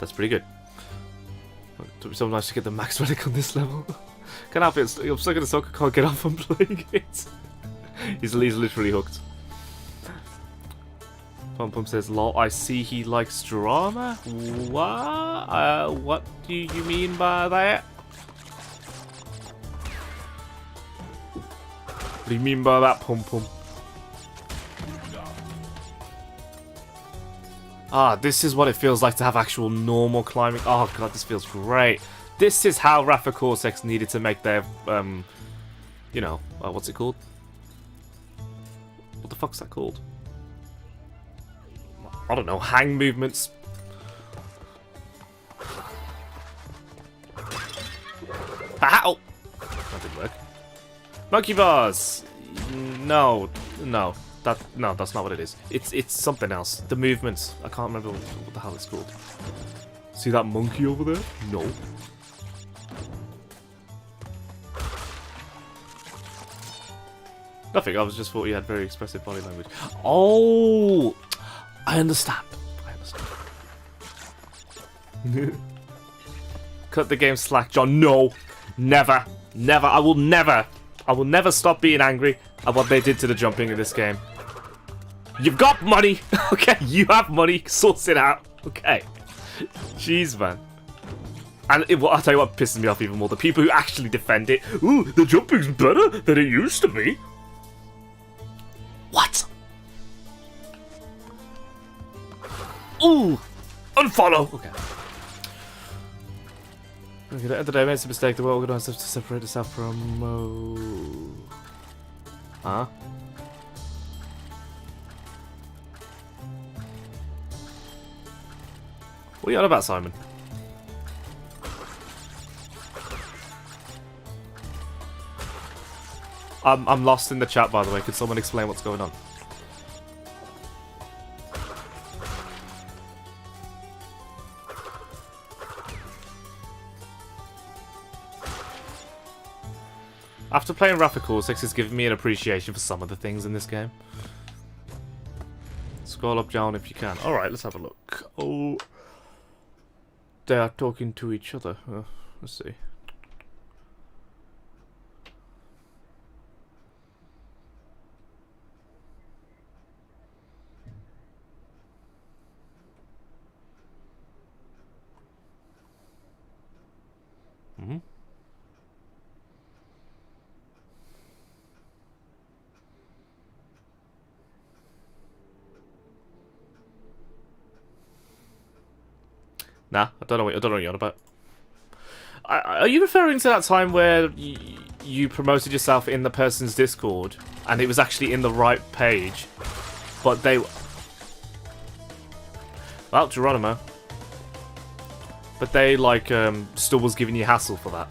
that's pretty good. It would be so nice to get the max relic on this level. Can't help it, I'm stuck in the soccer, can't get off from playing it. He's literally hooked. Pum Pum says, lol, I see he likes drama? What do you mean by that? What do you mean by that, Pum Pum? Ah, this is what it feels like to have actual normal climbing. Oh god, this feels great. This is how Rafa Cortex needed to make their, you know, what's it called? What the fuck's that called? I don't know, hang movements. Ow! That didn't work. Monkey bars! No, that's not what it is. It's something else. The movements. I can't remember what the hell it's called. See that monkey over there? No. Nothing, I was just thought he had very expressive body language. Oh! I understand. Cut the game slack, John. No. Never. Never. I will never stop being angry at what they did to the jumping in this game. You've got money. Okay, you have money. Sort it out. Okay. Jeez, man. And I'll tell you what pisses me off even more. The people who actually defend it. Ooh, the jumping's better than it used to be. What? Ooh! Unfollow! Okay. Okay, at the end of the day, I made a mistake. The world organised us to separate itself from... Huh? What are you on about, Simon? I'm lost in the chat, by the way. Could someone explain what's going on? After playing Rafa Cortex, it's given me an appreciation for some of the things in this game. Scroll up, John, if you can. Alright, let's have a look. Oh, they are talking to each other. Let's see. Nah, I don't know what you're on about. Are you referring to that time where you promoted yourself in the person's Discord and it was actually in the right page, but they... Well, Geronimo. But they, like, still was giving you hassle for that.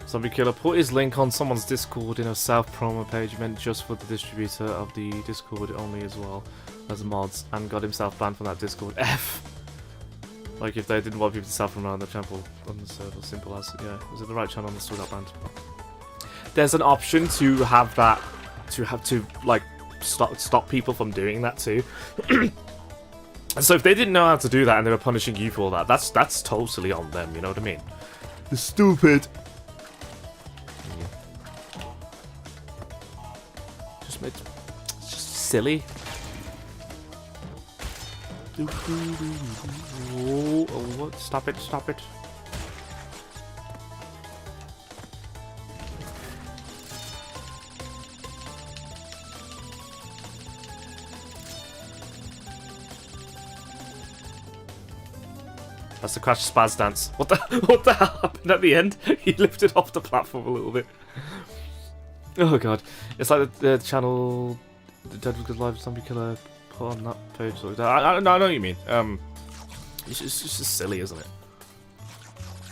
Zombie Killer put his link on someone's Discord in a South promo page meant just for the distributor of the Discord only as well as mods, and got himself banned from that Discord. F! Like if they didn't want people to self from around the temple on the server, simple as, yeah, was it the right channel on the still got banned? There's an option to have that, to like stop people from doing that too. And so if they didn't know how to do that and they were punishing you for that, that's totally on them, you know what I mean? It's stupid. It's just silly. Oh, what? Stop it, stop it. That's the Crash Spaz dance. What the hell happened at the end? He lifted off the platform a little bit. Oh god. It's like the channel, the Dead Good Live Zombie Killer put on that page. I know what you mean. It's just silly, isn't it?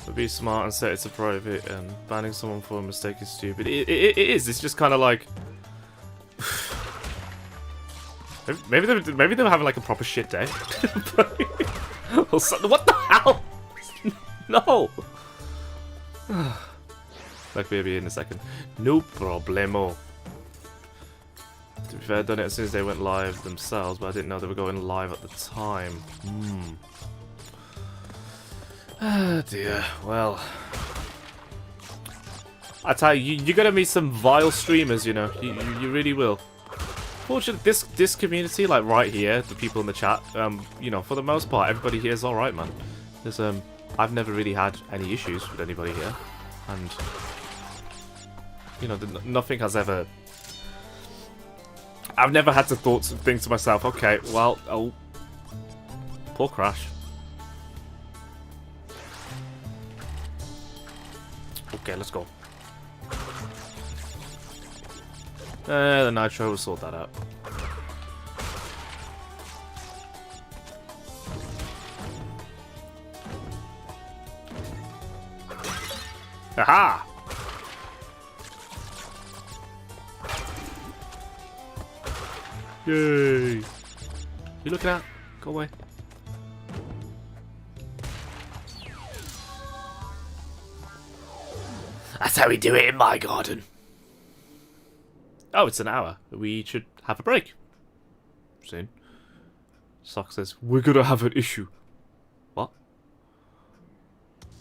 But be smart and set it to private, and banning someone for a mistake is stupid. It is. It's just kind of like... maybe they were having like a proper shit day. What the hell? No! Like baby in a second. No problemo. To be fair, I'd done it as soon as they went live themselves, but I didn't know they were going live at the time. Ah dear. Well, I tell you, you're gonna meet some vile streamers. You know, you really will. Fortunately, this community, like right here, the people in the chat, you know, for the most part, everybody here is all right, man. There's I've never really had any issues with anybody here, and you know, nothing has ever. I've never had to think to myself, okay, well, oh, poor Crash. Okay, let's go. The Nitro will sort that out. Aha! Yay! You looking at? Go away. That's how we do it in my garden. Oh, it's an hour. We should have a break. Soon. Sock says, we're gonna have an issue. What?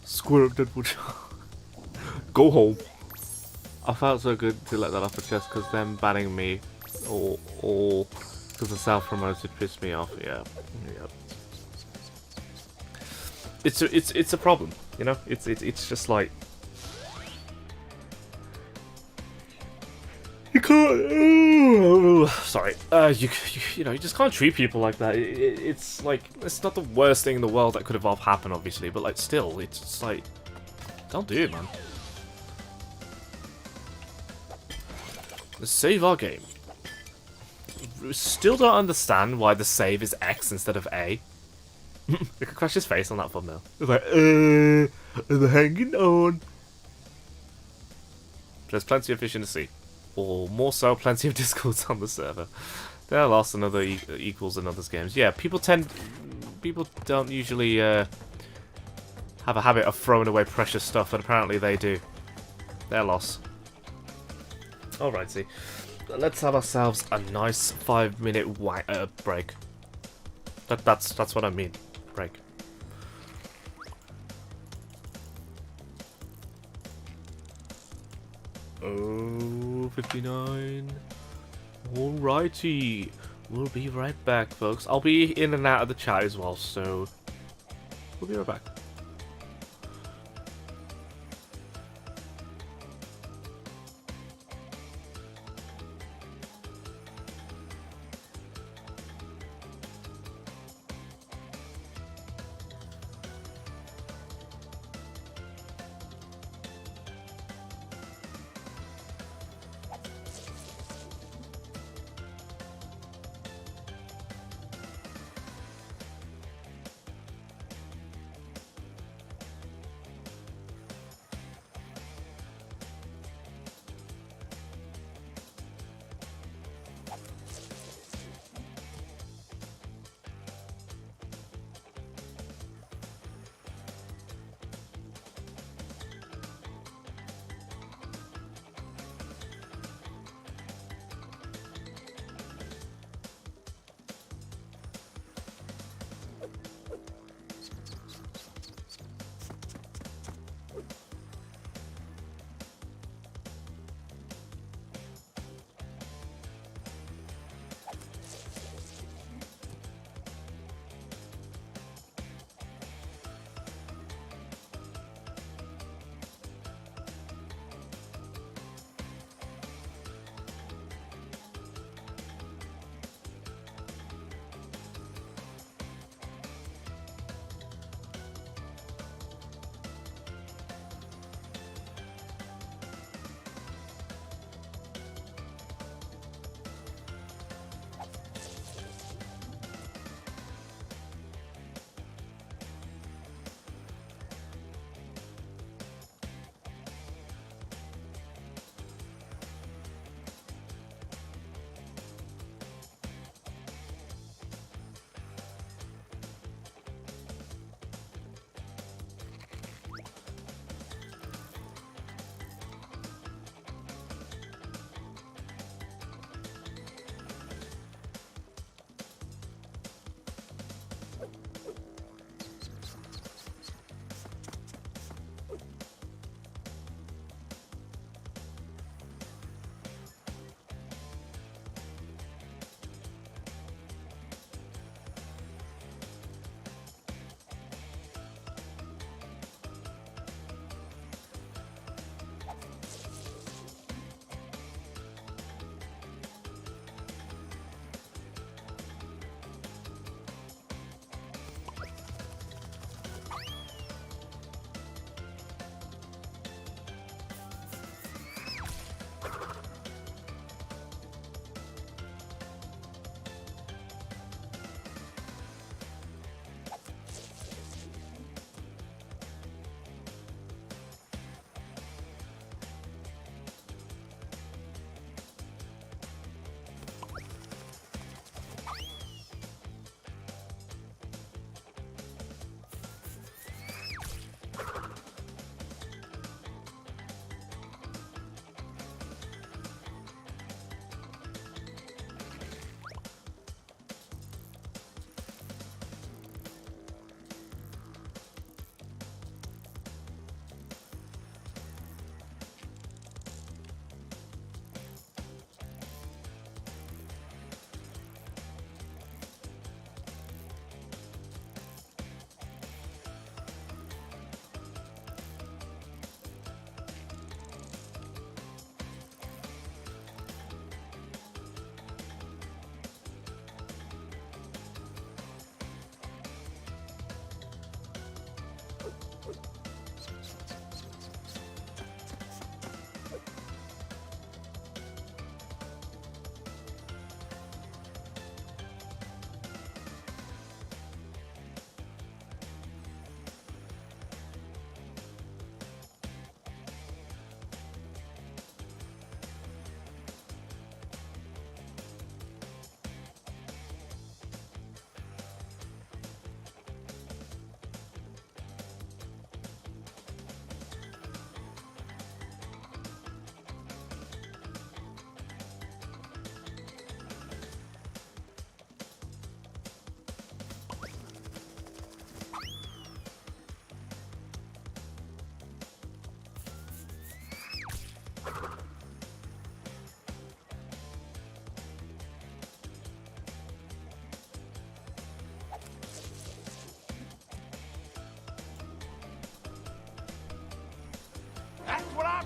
Square up Deadwood. Go home. I felt so good to let that off the chest because them banning me or because the self-promoted pissed me off. Yeah. It's a problem, you know? It's just like you can't. Sorry. You know, you just can't treat people like that. It's like it's not the worst thing in the world that could have happened, obviously, but like still, it's just like don't do it, man. Let's save our game. Still don't understand why the save is X instead of A. Look at Crash's face on that thumbnail. It's like, I'm hanging on. There's plenty of fish in the sea. Or more so, plenty of discords on the server. They're lost and other equals in others games. Yeah, people don't usually have a habit of throwing away precious stuff, and apparently they do. They're lost. Alrighty. Let's have ourselves a nice 5-minute break. That's what I mean. Break. Oh, 59. Alrighty. We'll be right back, folks. I'll be in and out of the chat as well, so we'll be right back.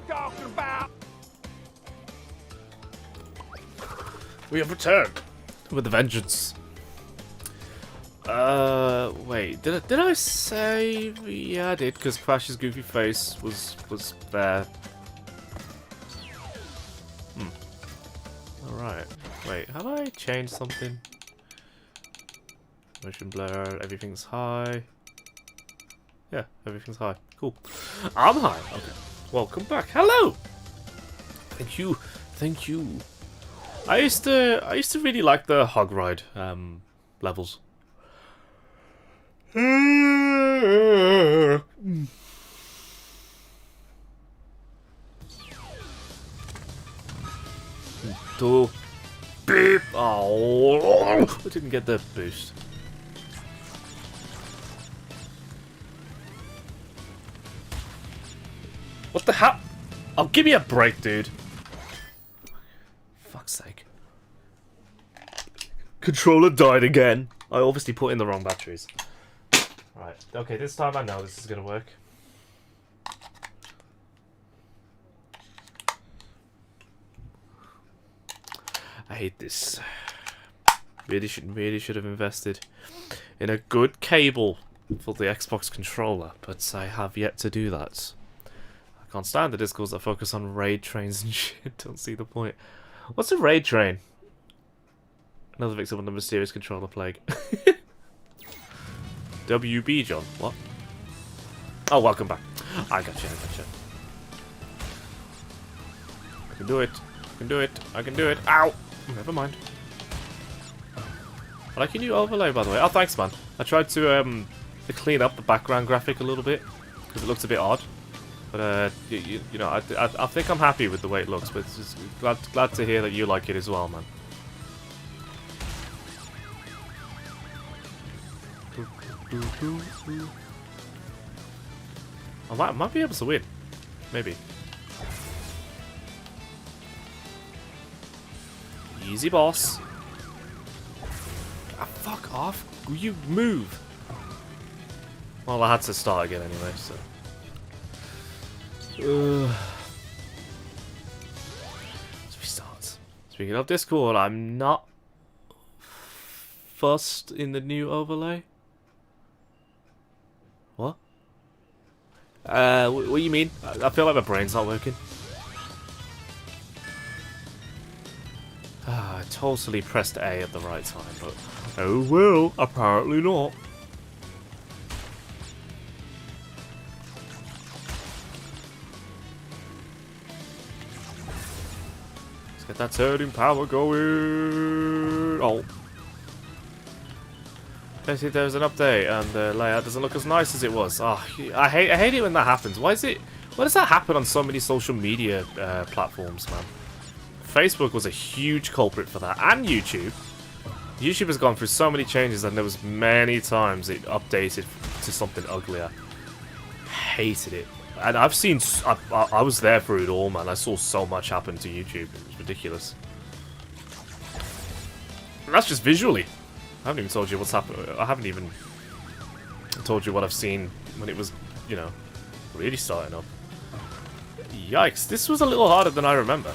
talking about. We have returned with a vengeance. Wait, did I save? Yeah, I did, because Crash's goofy face was there. Alright. Wait, have I changed something? Motion blur, everything's high. Yeah, everything's high. Cool. I'm high. Okay. Welcome back. Hello! Thank you. Thank you. I used to really like the hog ride levels. Two. Beep. Oh, I didn't get the boost. What the hell? Oh, give me a break, dude. Fuck's sake. Controller died again. I obviously put in the wrong batteries. Right. Okay, this time I know this is gonna work. I hate this. Really should have invested in a good cable for the Xbox controller, but I have yet to do that. I can't stand the discourse that focus on raid trains and shit. Don't see the point. What's a raid train? Another victim of the mysterious controller plague. WB, John. What? Oh, welcome back. I gotcha. I can do it. I can do it. I can do it. Ow! Never mind. I like your new overlay, by the way. Oh, thanks, man. I tried to clean up the background graphic a little bit because it looks a bit odd. But you know, I think I'm happy with the way it looks. But it's just glad to hear that you like it as well, man. I might be able to win. Maybe. Easy, boss. Ah, fuck off. Will you move? Well, I had to start again anyway, so. So we start. Speaking of Discord, I'm not fussed in the new overlay. What? What do you mean? I feel like my brain's not working. I totally pressed A at the right time, but oh well, apparently not. Let's get that turning power going. Oh. Basically, there's an update and the layout doesn't look as nice as it was. Oh, I hate it when that happens. Why does that happen on so many social media platforms, man? Facebook was a huge culprit for that, and YouTube. YouTube has gone through so many changes, and there was many times it updated to something uglier. Hated it, and I've seen. I was there for it all, man. I saw so much happen to YouTube. It was ridiculous. And that's just visually. I haven't even told you what's happened. I haven't even told you what I've seen when it was, you know, really starting up. Yikes! This was a little harder than I remember.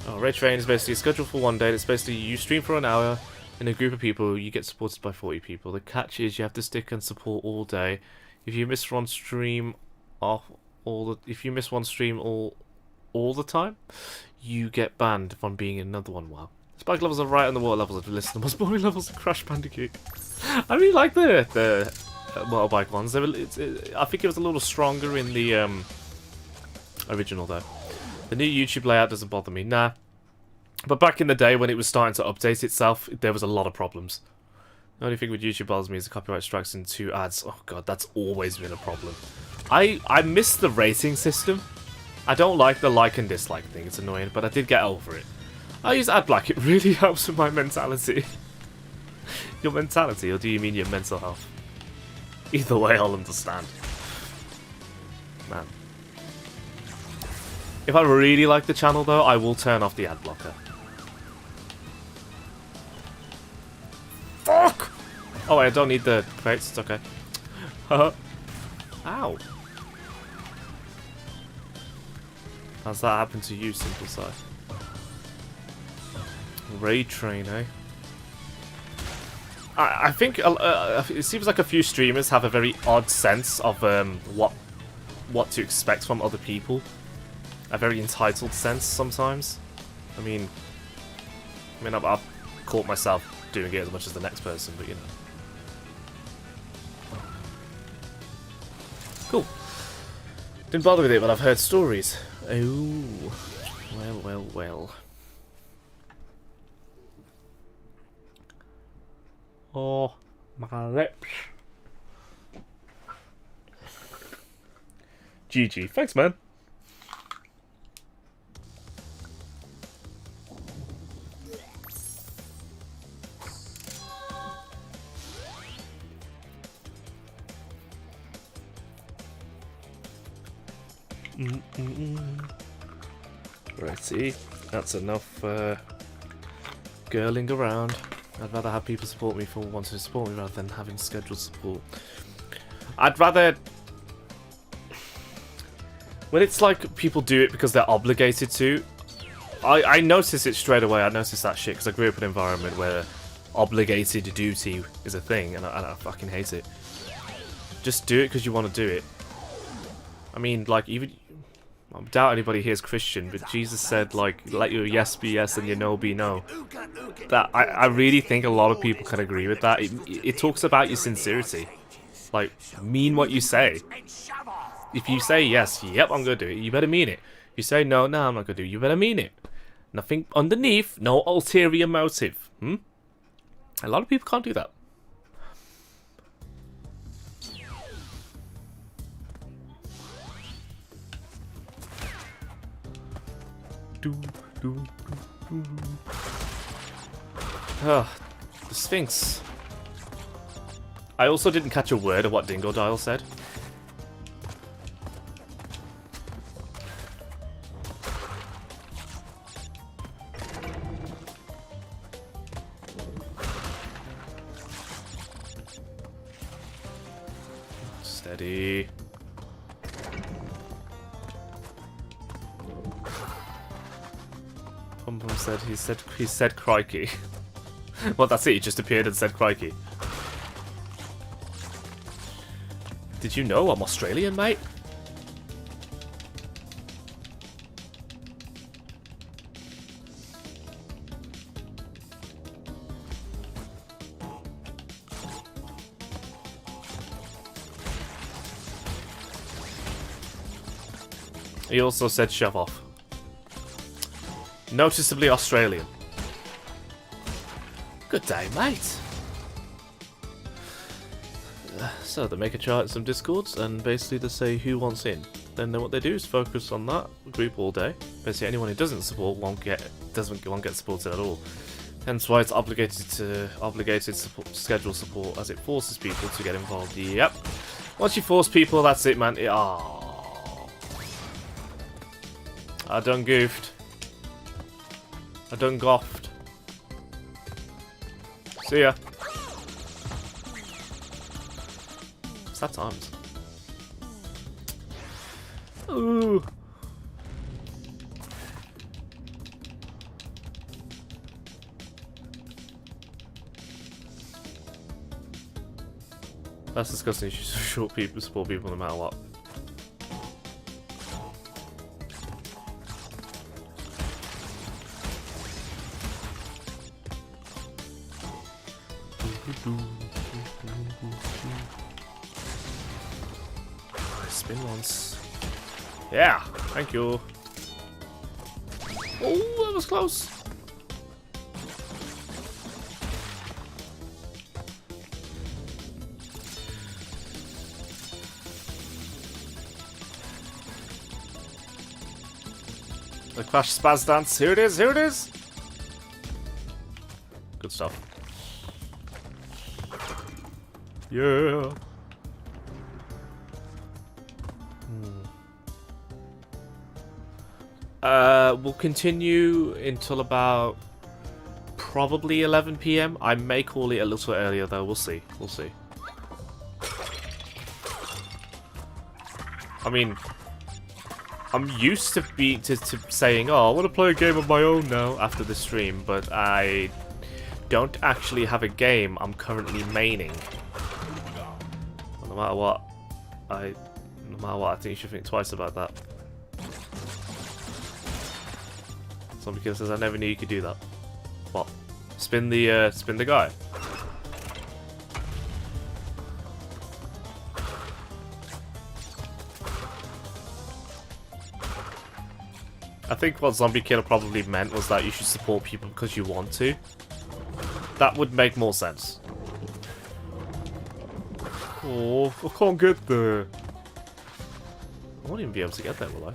Oh, Raid Train is basically scheduled for one day. It's basically you stream for an hour in a group of people. You get supported by 40 people. The catch is you have to stick and support all day. If you miss one stream all the time, you get banned from being in another one. Wow. Spike levels are right on the water levels of the list. The most boring levels of Crash Bandicoot. I really like the motorbike ones. I think it was a little stronger in the original though. The new YouTube layout doesn't bother me, nah. But back in the day when it was starting to update itself, there was a lot of problems. The only thing with YouTube bothers me is the copyright strikes and 2 ads. Oh god, that's always been a problem. I miss the rating system. I don't like the like and dislike thing, it's annoying, but I did get over it. I use AdBlock, it really helps with my mentality. Your mentality, or do you mean your mental health? Either way, I'll understand. Man. If I really like the channel, though, I will turn off the ad blocker. Fuck! Oh, wait, I don't need the crates. It's okay. Ow. How's that happen to you, Simple Side? Raid Train, eh? I think it seems like a few streamers have a very odd sense of what to expect from other people. A very entitled sense sometimes. I mean, I've caught myself doing it as much as the next person, but you know. Cool. Didn't bother with it, but I've heard stories. Oh, well, well, well. Oh, my lips. GG. Thanks, man. Righty, that's enough girling around. I'd rather have people support me for wanting to support me rather than having scheduled support. I'd rather... When it's like people do it because they're obligated to, I notice it straight away. I notice that shit because I grew up in an environment where obligated duty is a thing, and I fucking hate it. Just do it because you want to do it. I mean, like, even... I doubt anybody here is Christian, but Jesus said, like, let your yes be yes and your no be no. That I really think a lot of people can agree with that. It talks about your sincerity. Like, mean what you say. If you say yes, yep, I'm gonna do it, you better mean it. If you say no, no, I'm not gonna do it, you better mean it. Nothing underneath, no ulterior motive. A lot of people can't do that. The Sphinx. I also didn't catch a word of what Dingo Dial said. Steady. Pum Pum said he said crikey. Well, that's it, he just appeared and said crikey. Did you know I'm Australian, mate? He also said shove off. Noticeably Australian. Good day, mate. So they make a chart in some discords and basically they say who wants in. Then what they do is focus on that group all day. Basically anyone who doesn't support won't get supported at all. Hence why it's obligated schedule support, as it forces people to get involved. Yep. Once you force people, that's it, man. I done goofed. I done goffed. See ya. Sad times. Ooh. That's disgusting. You should support people no matter what. Spin once. Yeah, thank you. Oh, that was close. The Crash Spaz dance. Here it is. Here it is. Good stuff. Yeah. We'll continue until about probably 11 PM. I may call it a little earlier though. We'll see. We'll see. I mean, I'm used to saying, oh, I want to play a game of my own now after the stream, but I don't actually have a game I'm currently maining. No matter what, I think you should think twice about that. Somebody kid says, I never knew you could do that. What? Spin the guy. I think what Zombie Killer probably meant was that you should support people because you want to. That would make more sense. Oh, I can't get there. I won't even be able to get there, will I?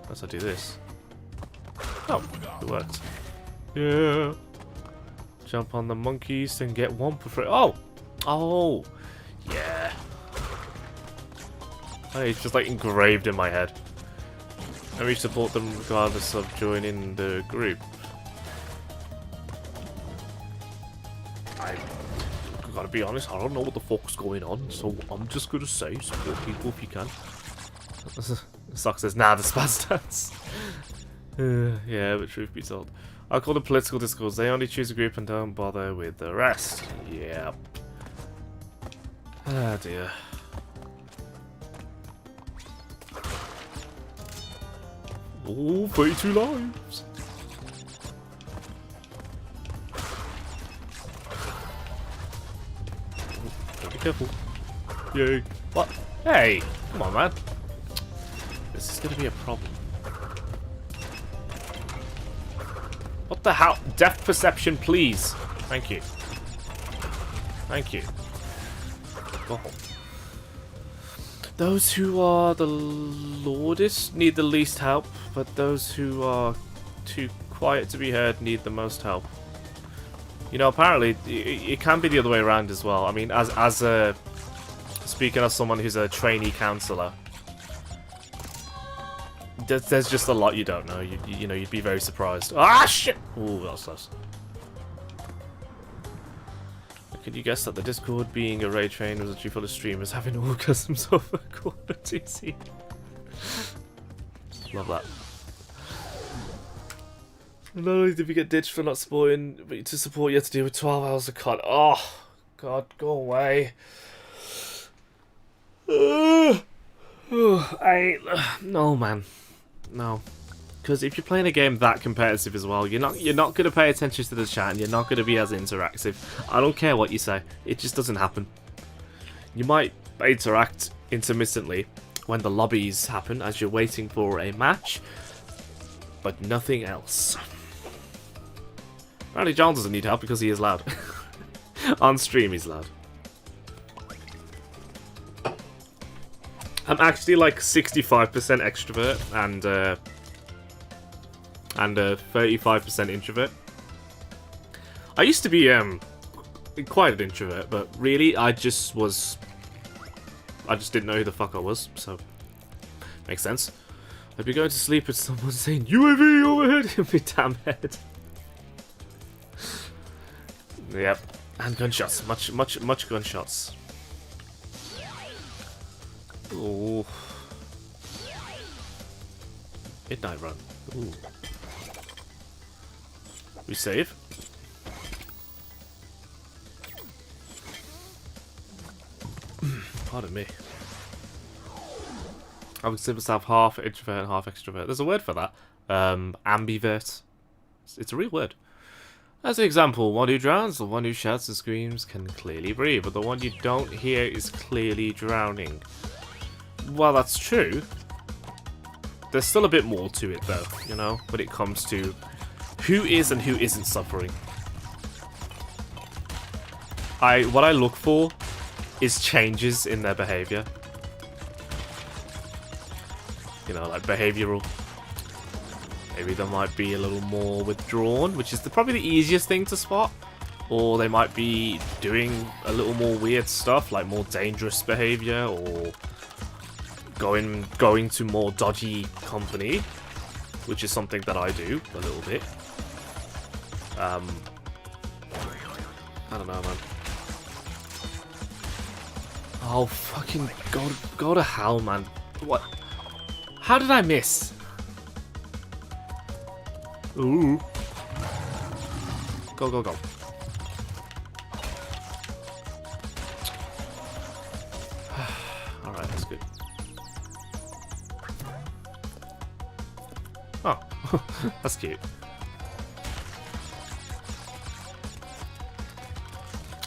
Unless I do this. Oh, it worked. Yeah. Jump on the monkeys and get one for free. Oh! Oh! Yeah. Oh, it's just like engraved in my head. And we support them regardless of joining the group. I gotta be honest, I don't know what the fuck's going on, so I'm just gonna say support people if you can. Sock says, nah, the spaz dance. Yeah, but truth be told. I call them political discourse. They only choose a group and don't bother with the rest. Yeah. Ah, dear. Oh, 32 lives. Oh, be careful. Yay. What? Hey, come on, man. This is gonna be a problem. What the hell? Depth perception, please. Thank you. Thank you. Go home. Those who are the loudest need the least help, but those who are too quiet to be heard need the most help. You know, apparently it can be the other way around as well. I mean, as a speaking as someone who's a trainee counsellor, there's just a lot you don't know. You know, you'd be very surprised. Ah, shit! Ooh, that was close. Could you guess that the Discord being a raid train was actually full of streamers having orgasms over quarter TC? Love that. Not only did we get ditched for not supporting, but to support you have to deal with 12 hours of cut. Oh, God, go away. No, man. No. Because if you're playing a game that competitive as well, you're not going to pay attention to the chat and you're not going to be as interactive. I don't care what you say. It just doesn't happen. You might interact intermittently when the lobbies happen as you're waiting for a match, but nothing else. Apparently John doesn't need help because he is loud. On stream he's loud. I'm actually like 65% extrovert and 35% introvert. I used to be quite an introvert, but really I just didn't know who the fuck I was, so makes sense. I'd be going to sleep with someone saying UAV overhead in my damn head. Yep, and gunshots, much gunshots. Oh, midnight run. Ooh. We save. Pardon me. I would consider myself half introvert and half extrovert. There's a word for that. Ambivert. It's a real word. As an example, one who drowns, the one who shouts and screams can clearly breathe, but the one you don't hear is clearly drowning. While that's true, there's still a bit more to it though, you know, when it comes to who is and who isn't suffering. What I look for is changes in their behavior. You know, like behavioral. Maybe they might be a little more withdrawn, which is probably the easiest thing to spot. Or they might be doing a little more weird stuff, like more dangerous behavior, or going to more dodgy company, which is something that I do a little bit. I don't know, man. Oh, fucking go to hell, man. What? How did I miss? Ooh. Go, go, go. Alright, that's good. Oh, that's cute.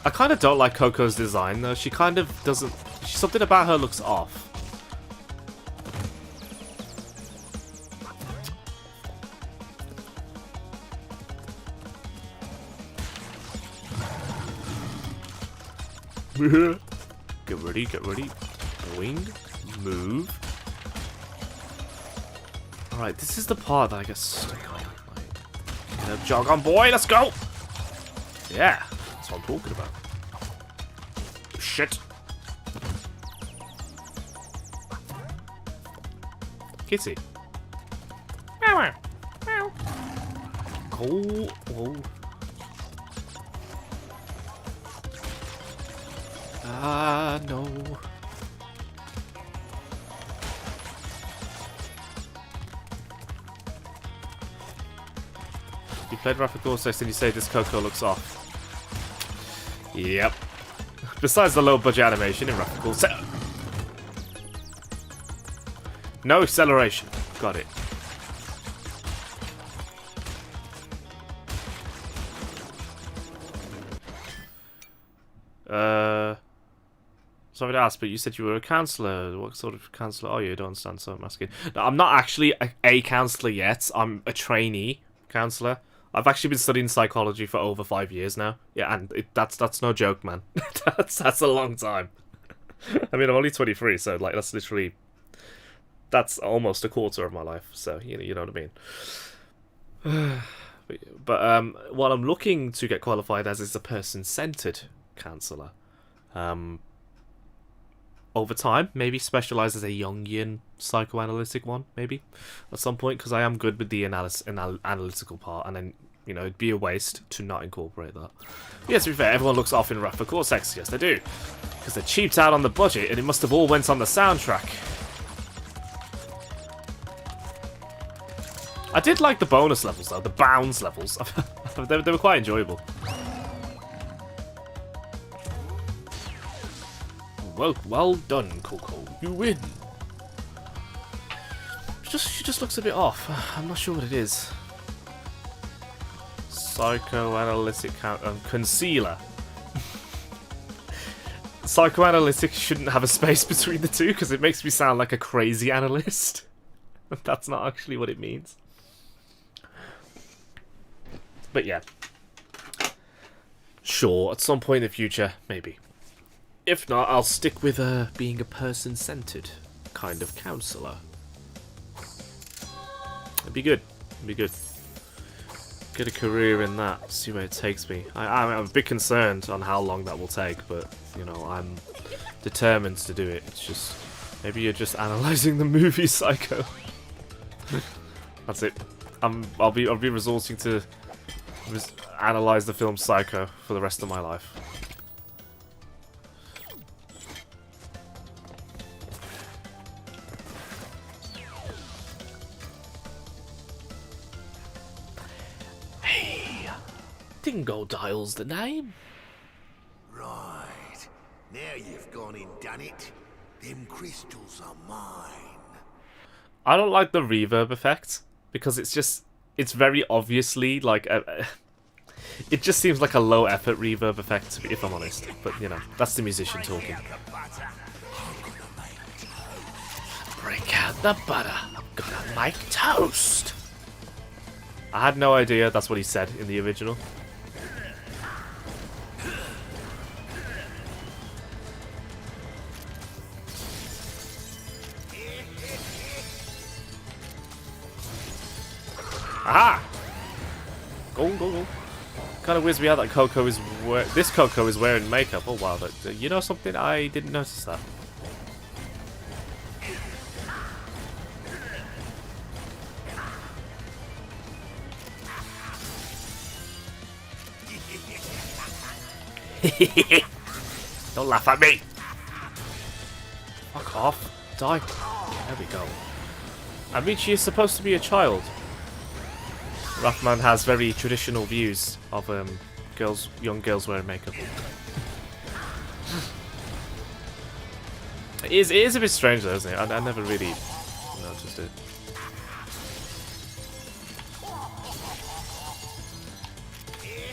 I kind of don't like Coco's design though. She kind of doesn't... Something about her looks off. Get ready, get ready. Wing, move. Alright, this is the part that I get stuck on. Like, jog on, boy, let's go! Yeah, that's what I'm talking about. Shit. Kitty. Meow, meow. Oh, oh. Ah, no. You played Rapid Cortex and you say this Coco looks off. Yep. Besides the low budget animation in Rapid Cortex. No acceleration. Got it. Sorry to ask, but you said you were a counsellor. What sort of counsellor are you? I don't understand, so I'm asking. No, I'm not actually a counsellor yet. I'm a trainee counsellor. I've actually been studying psychology for over 5 years now. Yeah, and that's no joke, man. that's a long time. I mean, I'm only 23, so like that's literally that's almost a quarter of my life. So you know what I mean. But what I'm looking to get qualified as is a person-centered counsellor. Over time, maybe specialise as a Jungian psychoanalytic one, maybe, at some point, because I am good with the analytical part, and then, you know, it'd be a waste to not incorporate that. Yes, to be fair, everyone looks off in Rapid Cortex, yes they do, because they cheaped out on the budget, and it must have all went on the soundtrack. I did like the bonus levels, though, the bounds levels. They were quite enjoyable. Well done, Coco. You win. She just looks a bit off. I'm not sure what it is. Psychoanalytic concealer. Psychoanalytic shouldn't have a space between the two because it makes me sound like a crazy analyst. That's not actually what it means. But yeah. Sure, at some point in the future, maybe. If not, I'll stick with being a person-centered kind of counsellor. It'd be good. It'd be good. Get a career in that. See where it takes me. I'm a bit concerned on how long that will take, but you know, I'm determined to do it. It's just maybe you're just analysing the movie Psycho. That's it. I'll be resorting to analyse the film Psycho for the rest of my life. Dingo Dial's the name. Right. Now you've gone and done it. Them crystals are mine. I don't like the reverb effect because it's very obviously like it just seems like a low effort reverb effect if I'm honest. But you know, that's the musician talking. Break out the butter. I'm gonna make toast. I had no idea that's what he said in the original. Aha! Go, go, go. Kind of weirds me out that Coco is this Coco is wearing makeup. Oh wow, you know something? I didn't notice that. Don't laugh at me. Fuck off. Die. There we go. I mean, she is supposed to be a child. Rathman has very traditional views of young girls wearing makeup. It is a bit strange though, isn't it? I never really noticed it.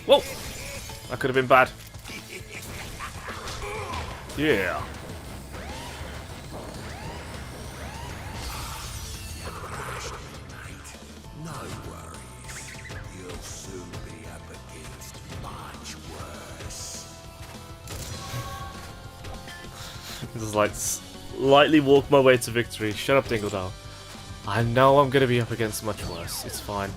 Whoa! That could have been bad. Yeah. No worries. You'll soon be up against much worse. Just like slightly walk my way to victory. Shut up, Dingledal. I know I'm gonna be up against much worse. It's fine.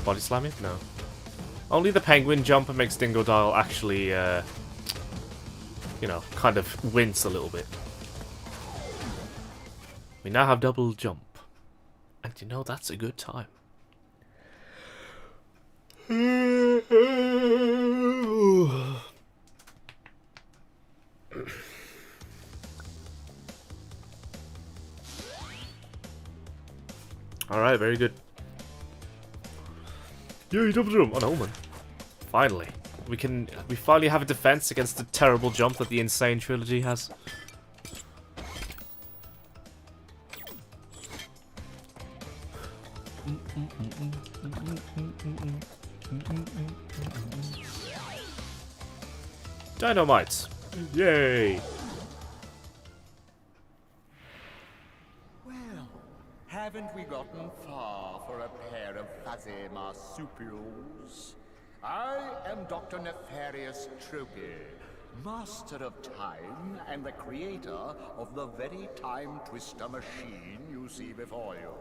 Body slamming? No. Only the penguin jumper makes Dingodile actually, you know, kind of wince a little bit. We now have double jump. And you know, that's a good time. Alright, very good. Yay, double jump! Oh no, man. Finally. We finally have a defense against the terrible jump that the Insane trilogy has. Dynamite! Yay! Well, haven't we gotten far for a pair of fuzzy marsupials? I am Doctor Nefarious Tropy, master of time and the creator of the very time twister machine you see before you.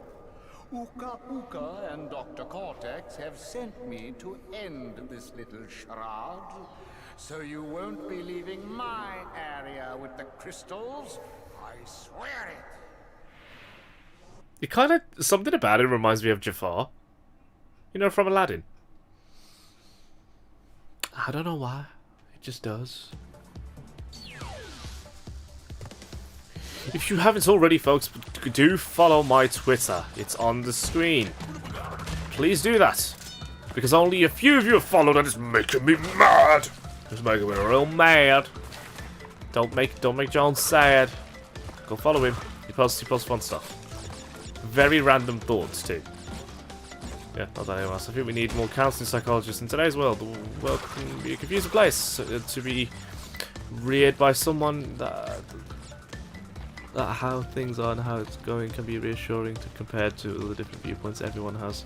Uka Uka and Doctor Cortex have sent me to end this little charade, so you won't be leaving my area with the crystals. I swear it. It kind of, something about it reminds me of Jafar. You know, from Aladdin. I don't know why. It just does. If you haven't already, folks, do follow my Twitter. It's on the screen. Please do that. Because only a few of you have followed and it's making me mad. It's making me real mad. Don't make John sad. Go follow him. He posts fun stuff. Very random thoughts too. Yeah, not that else. I think we need more counseling psychologists in today's world. The world can be a confusing place to be reared by someone that how things are and how it's going can be reassuring compared to the different viewpoints everyone has.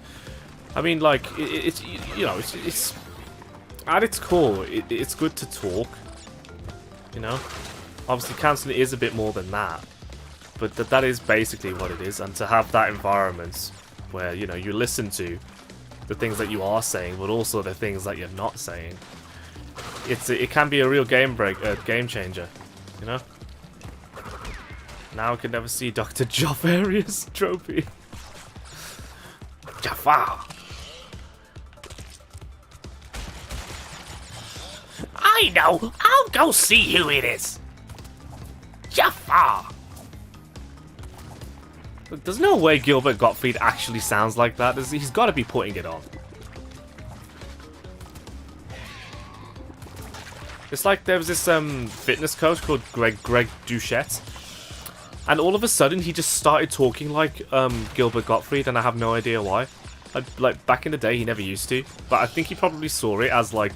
I mean, like it's you know it's at its core it's good to talk. You know, obviously counseling is a bit more than that, but that is basically what it is. And to have that environment where, you know, you listen to the things that you are saying, but also the things that you're not saying. It can be a real game changer, you know. Now I can never see Doctor Nefarious Tropy. Jafar. I know. I'll go see who it is. Jafar. Look, there's no way Gilbert Gottfried actually sounds like that. He's got to be putting it on. It's like there was this fitness coach called Greg Duchette, and all of a sudden he just started talking like Gilbert Gottfried, and I have no idea why. Like back in the day, he never used to, but I think he probably saw it as like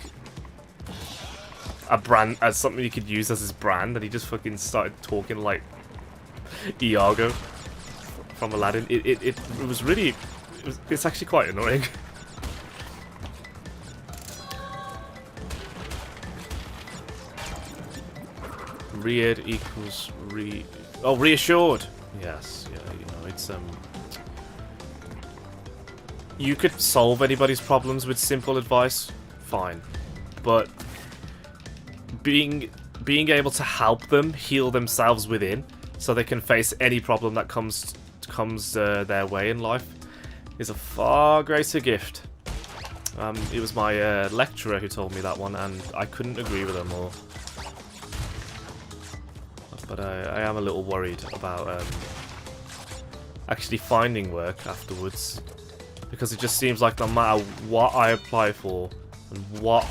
a brand, as something he could use as his brand, and he just fucking started talking like Iago from Aladdin. It was really, it's actually quite annoying. Reared equals reassured. Yes, yeah, you know, it's you could solve anybody's problems with simple advice, fine, but being able to help them heal themselves within, so they can face any problem that comes their way in life, is a far greater gift. It was my lecturer who told me that one, and I couldn't agree with her more. but I am a little worried about actually finding work afterwards, because it just seems like no matter what I apply for and what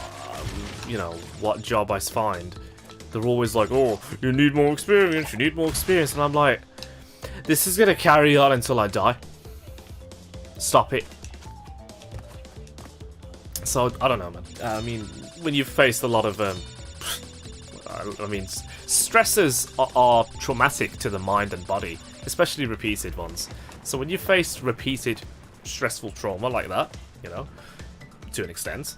you know, what job I find, they're always like, oh, you need more experience, and I'm like, this is gonna carry on until I die. Stop it. So I don't know, man. I mean, when you've faced a lot of I mean, stresses are traumatic to the mind and body, especially repeated ones. So when you face repeated stressful trauma like that, you know, to an extent,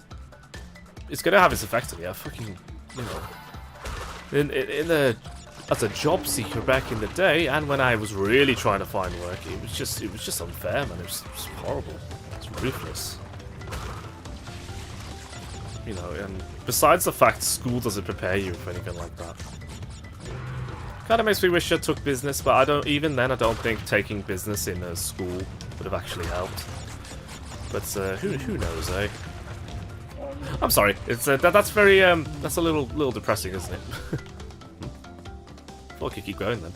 it's gonna have its effect on you. Fucking, you know, as a job seeker back in the day, and when I was really trying to find work, it was just unfair, man. It was horrible. It's ruthless. You know, and besides the fact school doesn't prepare you for anything like that. Kind of makes me wish I took business, but I don't. Even then, I don't think taking business in a school would have actually helped. But who knows, eh? I'm sorry. It's that's very that's a little depressing, isn't it? Well, I could keep going then.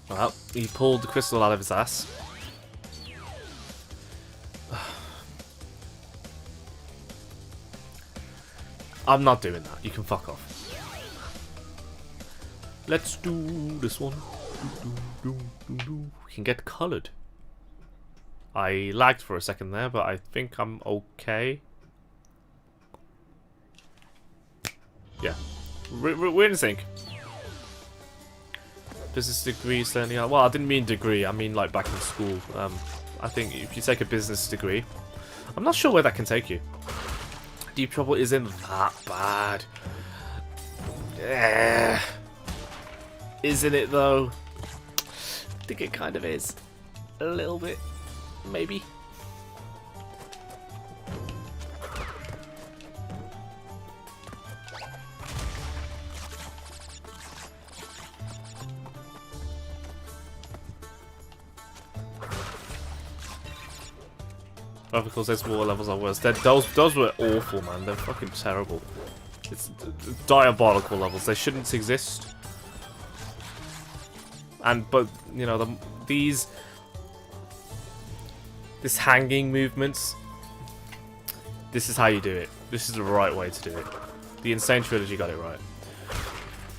Well, he pulled the crystal out of his ass. I'm not doing that. You can fuck off. Let's do this one. We can get coloured. I lagged for a second there, but I think I'm okay. Yeah. We're in sync. Business degree certainly. Well, I didn't mean degree. I mean like back in school. I think if you take a business degree, I'm not sure where that can take you. Deep trouble isn't that bad. Yeah. Isn't it though? I think it kind of is. A little bit. Maybe. Oh, because those water levels are worse. Those were awful, man. They're fucking terrible. It's diabolical levels. They shouldn't exist. But you know, this hanging movements. This is how you do it. This is the right way to do it. The Insane Trilogy got it right,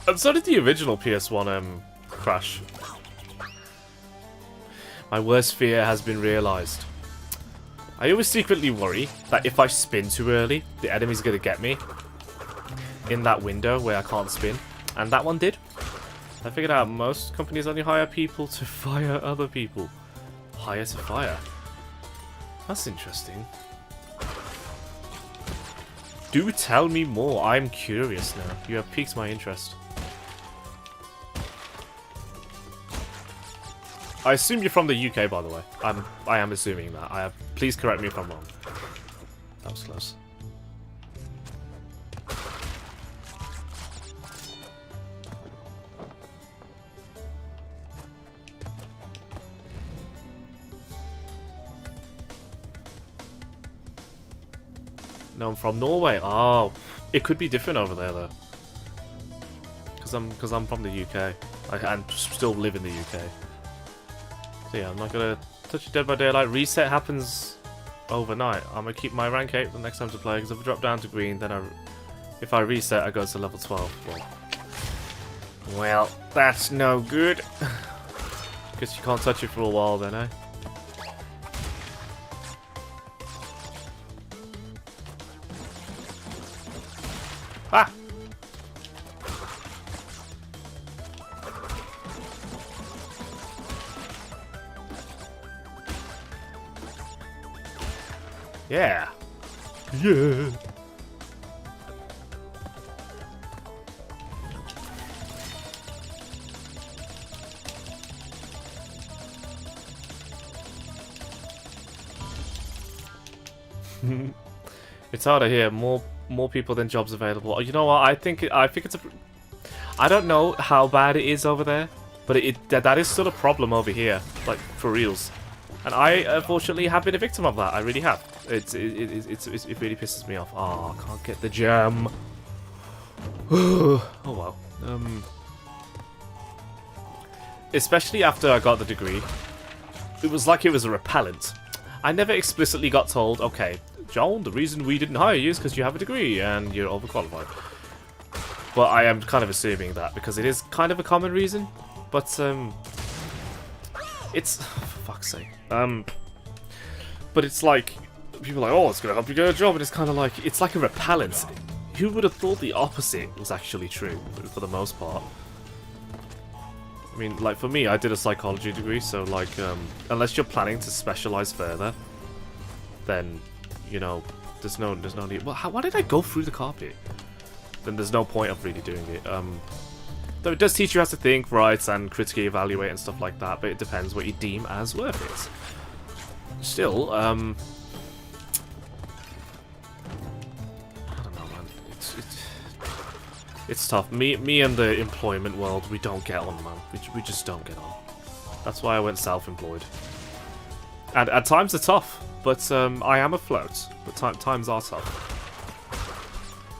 and so did the original PS1 Crash. My worst fear has been realised. I always secretly worry that if I spin too early, the enemy's gonna get me in that window where I can't spin, and that one did. I figured out most companies only hire people to fire other people. Hire to fire. That's interesting. Do tell me more. I'm curious now. You have piqued my interest. I assume you're from the UK, by the way. I am assuming that. Please correct me if I'm wrong. That was close. No, I'm from Norway. Oh, it could be different over there though. Because I'm from the UK. And still live in the UK. So yeah, I'm not gonna touch Dead by Daylight. Reset happens overnight. I'm gonna keep my rank 8 the next time to play, because if I drop down to green, then if I reset, I go to level 12. Well, that's no good. Guess you can't touch it for a while then, eh? Ah! Yeah. Yeah. It's harder here. More more people than jobs available. You know what? I think it's a. I don't know how bad it is over there, but that is still a problem over here, like for reals. And I unfortunately have been a victim of that. I really have. It really pisses me off. Oh, I can't get the gem. Oh well. Especially after I got the degree, it was like it was a repellent. I never explicitly got told, okay, Joel, the reason we didn't hire you is because you have a degree and you're overqualified. But I am kind of assuming that because it is kind of a common reason. But it's for fuck's sake. But it's like people are like, oh, it's gonna help you get a job, and it's kind of like it's like a repellent. Who would have thought the opposite was actually true for the most part? I mean, like for me, I did a psychology degree, so like, unless you're planning to specialize further, then you know, there's no need. Well, why did I go through the carpet? Then there's no point of really doing it. Though it does teach you how to think, write, and critically evaluate and stuff like that, but it depends what you deem as worth it. Still, I don't know, man. It's tough. Me and the employment world, we don't get on, man. We just don't get on. That's why I went self-employed. And at times they're tough, but I am afloat. But times are tough.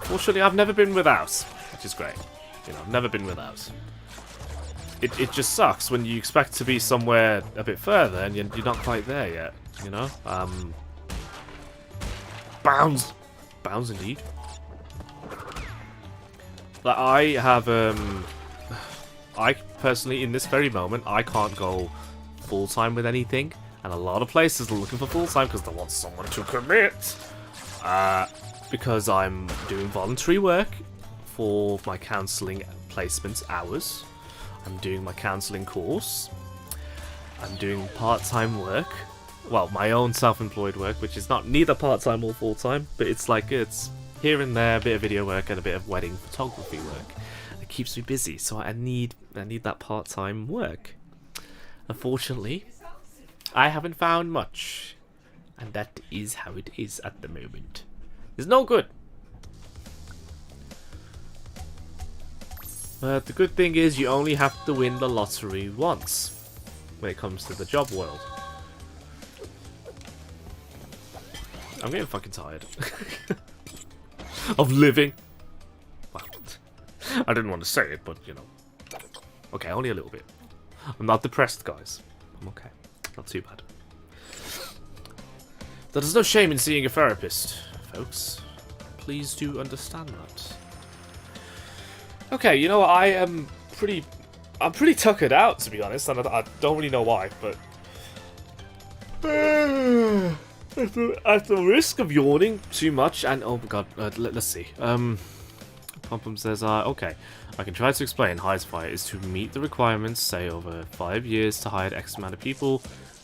Fortunately, I've never been without, which is great. You know, I've never been without. It just sucks when you expect to be somewhere a bit further and you're not quite there yet, you know? Bounds! Bounds indeed. Like, I have, I personally, in this very moment, I can't go full-time with anything. And a lot of places are looking for full-time because they want someone to commit. Because I'm doing voluntary work for my counselling placement hours. I'm doing my counselling course. I'm doing part-time work. Well, my own self-employed work, which is not neither part-time or full-time, but it's like it's here and there, a bit of video work and a bit of wedding photography work. It keeps me busy, so I need that part-time work. Unfortunately, I haven't found much, and that is how it is at the moment. It's no good. But the good thing is you only have to win the lottery once when it comes to the job world. I'm getting fucking tired of living. Well, I didn't want to say it, but you know. Okay, only a little bit. I'm not depressed, guys. I'm okay. Not too bad. There's no shame in seeing a therapist, folks. Please do understand that. Okay, you know what? I'm pretty tuckered out, to be honest, and I don't really know why, but at the risk of yawning too much, and oh my god, let's see. Pum says, okay, I can try to explain. Highest fire is to meet the requirements, say over 5 years to hire X amount of people,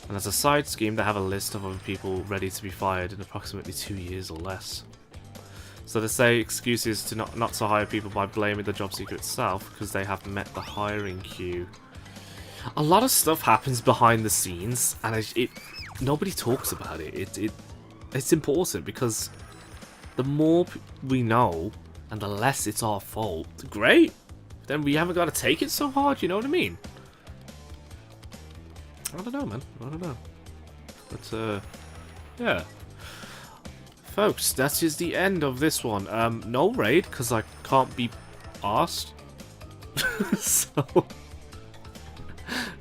and as a side scheme, they have a list of other people ready to be fired in approximately 2 years or less. So they say excuses to not to hire people by blaming the job seeker itself because they have met the hiring queue. A lot of stuff happens behind the scenes, and nobody talks about it. It's important because the more we know and the less it's our fault, great. Then we haven't got to take it so hard. You know what I mean? I don't know, man. I don't know. But yeah. Folks, that is the end of this one. No raid, because I can't be asked. So,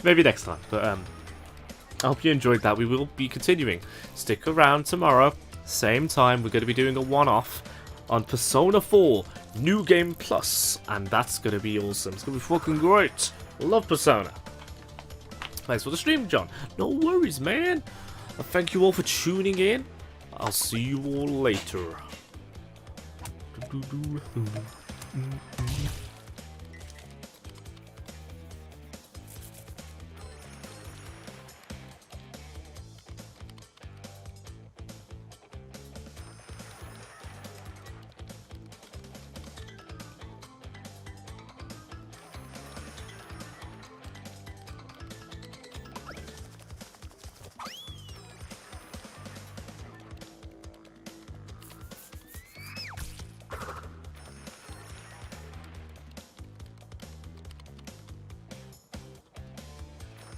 maybe next time. But I hope you enjoyed that. We will be continuing. Stick around tomorrow. Same time, we're going to be doing a one-off on Persona 4 New Game Plus. And that's going to be awesome. It's going to be fucking great. Love Persona. Thanks for the stream, John. No worries, man. Thank you all for tuning in. I'll see you all later.